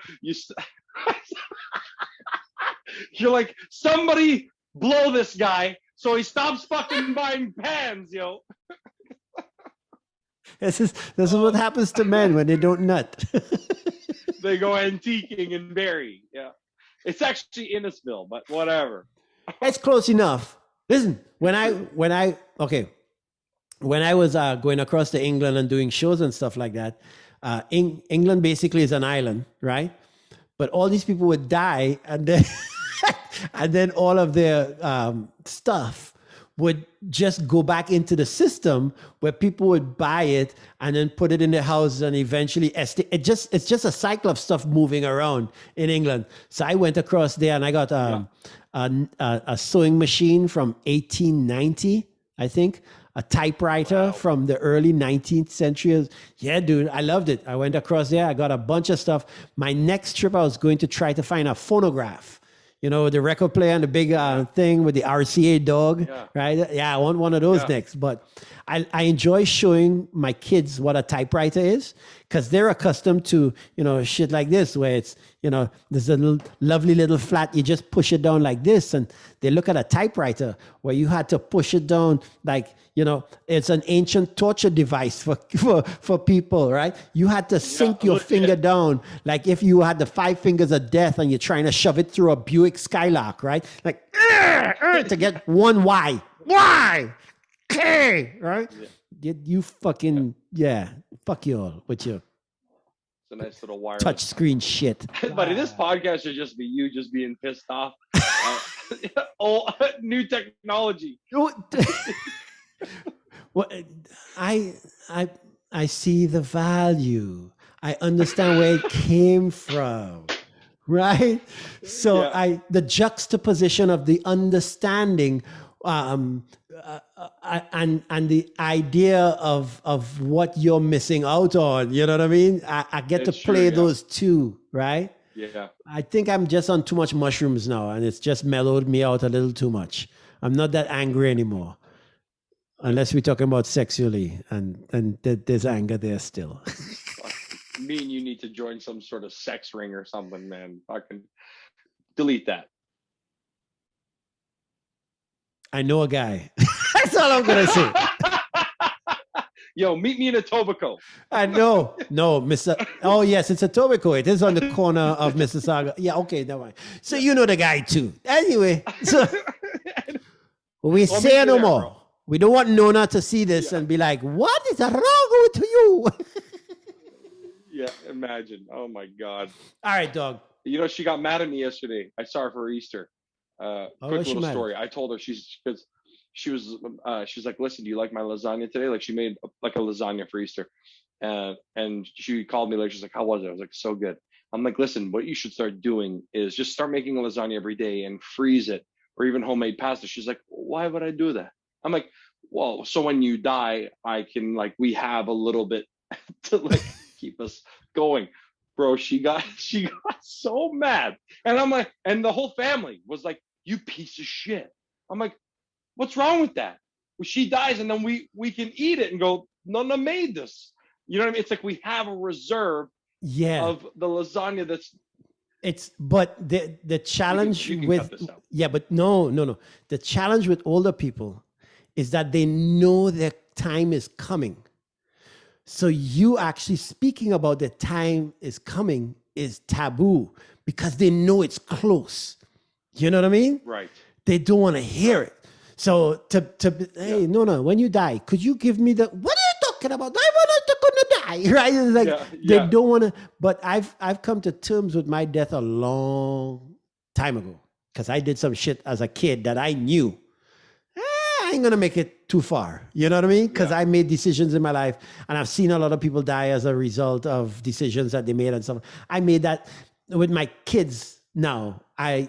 You're like, somebody blow this guy so he stops fucking buying pans, yo. This is what happens to men when they don't nut. They go antiquing and bury. Yeah. It's actually Innisfil, but whatever. It's close enough. Listen, when I was going across to England and doing shows and stuff like that, England basically is an island, right? But all these people would die, and then and then all of their stuff would just go back into the system where people would buy it and then put it in their houses, and eventually it's just a cycle of stuff moving around in England. So I went across there and I got a sewing machine from 1890, I think, a typewriter from the early 19th century. Yeah, dude, I loved it. I went across there. I got a bunch of stuff. My next trip, I was going to try to find a phonograph. You know, the record player and the big thing with the RCA dog, right? Yeah, I want one of those next. But I enjoy showing my kids what a typewriter is, because they're accustomed to, you know, shit like this, where it's, you know, there's a lovely little flat, you just push it down like this. And they look at a typewriter where you had to push it down like, you know, it's an ancient torture device for people, right? You had to sink your finger down, like if you had the 5 fingers of death and you're trying to shove it through a Buick Skylark, right? Like, to get one Y. Y! K! Right? Yeah. You fucking, fuck you all with your It's a nice little wireless touch screen shit. Buddy, this podcast should just be you just being pissed off. New technology. Well, I see the value. I understand where it came from, right? So the juxtaposition of the understanding and the idea of what you're missing out on. You know what I mean? I get to play those two, right? Yeah. I think I'm just on too much mushrooms now, and it's just mellowed me out a little too much. I'm not that angry anymore. Unless we're talking about sexually, and there's anger there still. Me and you need to join some sort of sex ring or something, man. Fucking delete that. I know a guy. That's all I'm gonna say. Yo, meet me in Etobicoke. I know. No, Mr. Oh yes, it's Etobicoke. It is on the corner of Mississauga. Yeah, okay, never mind. So you know the guy too. Anyway, so we say no more. Bro. We don't want Nona to see this and be like, what is wrong with you? Yeah, imagine. Oh my God. All right, dog. You know, she got mad at me yesterday. I saw her for Easter. Quick little story. I told her she's like, listen, do you like my lasagna today? Like, she made like a lasagna for Easter. And she called me later. She's like, how was it? I was like, so good. I'm like, listen, what you should start doing is just start making a lasagna every day and freeze it, or even homemade pasta. She's like, why would I do that? I'm like, well, so when you die, I can, like, we have a little bit to like keep us going. Bro, she got so mad. And I'm like, and the whole family was like, you piece of shit. I'm like, what's wrong with that? Well, she dies and then we can eat it and go, Nonna made this. You know what I mean? It's like we have a reserve of the lasagna but the challenge but no. The challenge with older people is that they know their time is coming. So you actually speaking about the time is coming is taboo because they know it's close. You know what I mean? Right. They don't want to hear it. So hey, no, when you die, could you give me what are you talking about? I want to die, right? It's like they don't want to. But I've come to terms with my death a long time ago because I did some shit as a kid that I knew I ain't gonna make it too far. You know what I mean? Because I made decisions in my life, and I've seen a lot of people die as a result of decisions that they made and stuff. I made that with my kids now. I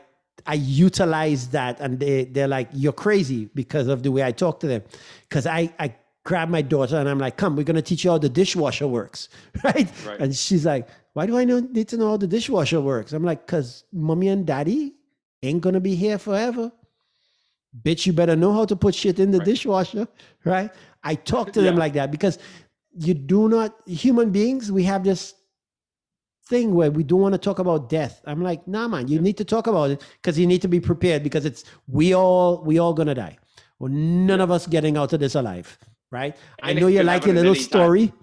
utilize that, and they're like, you're crazy because of the way I talk to them. Because I grab my daughter and I'm like, come, we're going to teach you how the dishwasher works. Right? And she's like, why do I need to know how the dishwasher works? I'm like, because mommy and daddy ain't going to be here forever. Bitch, you better know how to put shit in the dishwasher. Right? I talk to them like that because you do not, human beings, we have this thing where we don't want to talk about death. I'm like, nah, man, you need to talk about it because you need to be prepared because we all going to die. Well, none of us getting out of this alive. Right? I know you like your little story.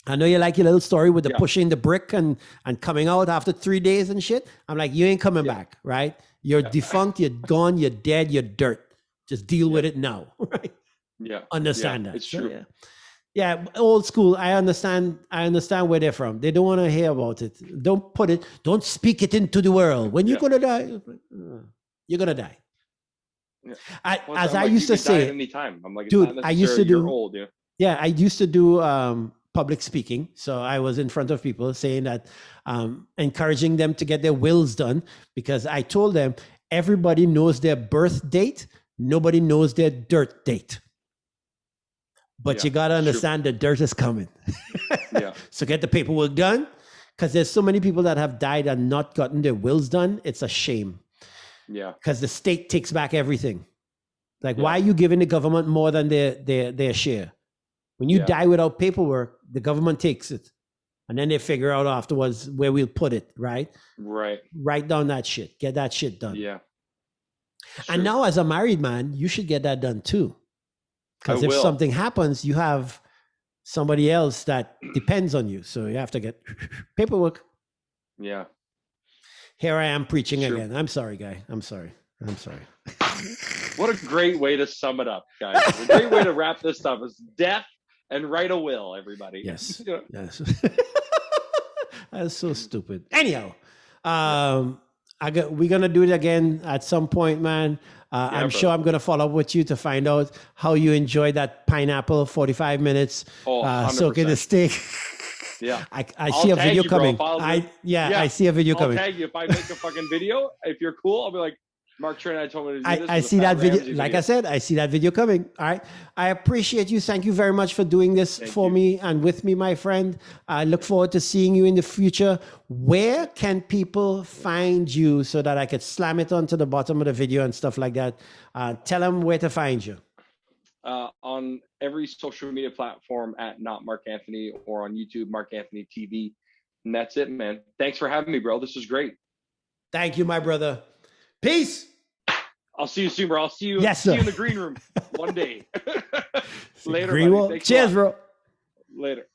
I know you like your little story with the pushing the brick and coming out after 3 days and shit. I'm like, you ain't coming back, right? You're defunct, you're gone, you're dead, you're dirt. Just deal with it now, right? Yeah. Understand that. It's true. Yeah, old school. I understand where they're from. They don't want to hear about it. Don't speak it into the world. When you're gonna die, you're gonna die. Yeah. I used to say at any time. I'm like, dude, I used to do old, I used to do public speaking. So I was in front of people saying that, encouraging them to get their wills done because I told them everybody knows their birth date. Nobody knows their dirt date. But you got to understand the dirt is coming. So get the paperwork done because there's so many people that have died and not gotten their wills done. It's a shame. Yeah. Because the state takes back everything. Like, why are you giving the government more than their share? When you die without paperwork, the government takes it. And then they figure out afterwards where we'll put it, right? Right. Write down that shit. Get that shit done. Yeah. And now as a married man, you should get that done too. Because if something happens, you have somebody else that depends on you. So you have to get paperwork. Yeah. Here I am preaching again. I'm sorry, guy. I'm sorry. What a great way to sum it up, guys. A great way to wrap this up is death and write a will, everybody. Yes. Yes. That's so stupid. Anyhow, we're going to do it again at some point, man. I'm sure I'm going to follow up with you to find out how you enjoyed that pineapple 45 minutes soaking the steak. Yeah. I see a video coming. I see a video coming. I'll tag you if I make a fucking video. If you're cool, I'll be like, Marc Trinidad told me to do this. I see that video. Like I said, I see that video coming. All right. I appreciate you. Thank you very much for doing this for me and with me, my friend. I look forward to seeing you in the future. Where can people find you so that I could slam it onto the bottom of the video and stuff like that? Tell them where to find you. On every social media platform at Not Marc Anthony or on YouTube, Marc Anthony TV. And that's it, man. Thanks for having me, bro. This was great. Thank you, my brother. Peace. I'll see you soon, bro. I'll see you, yes, see you in the green room one day. Later, buddy. Cheers, bro. Later.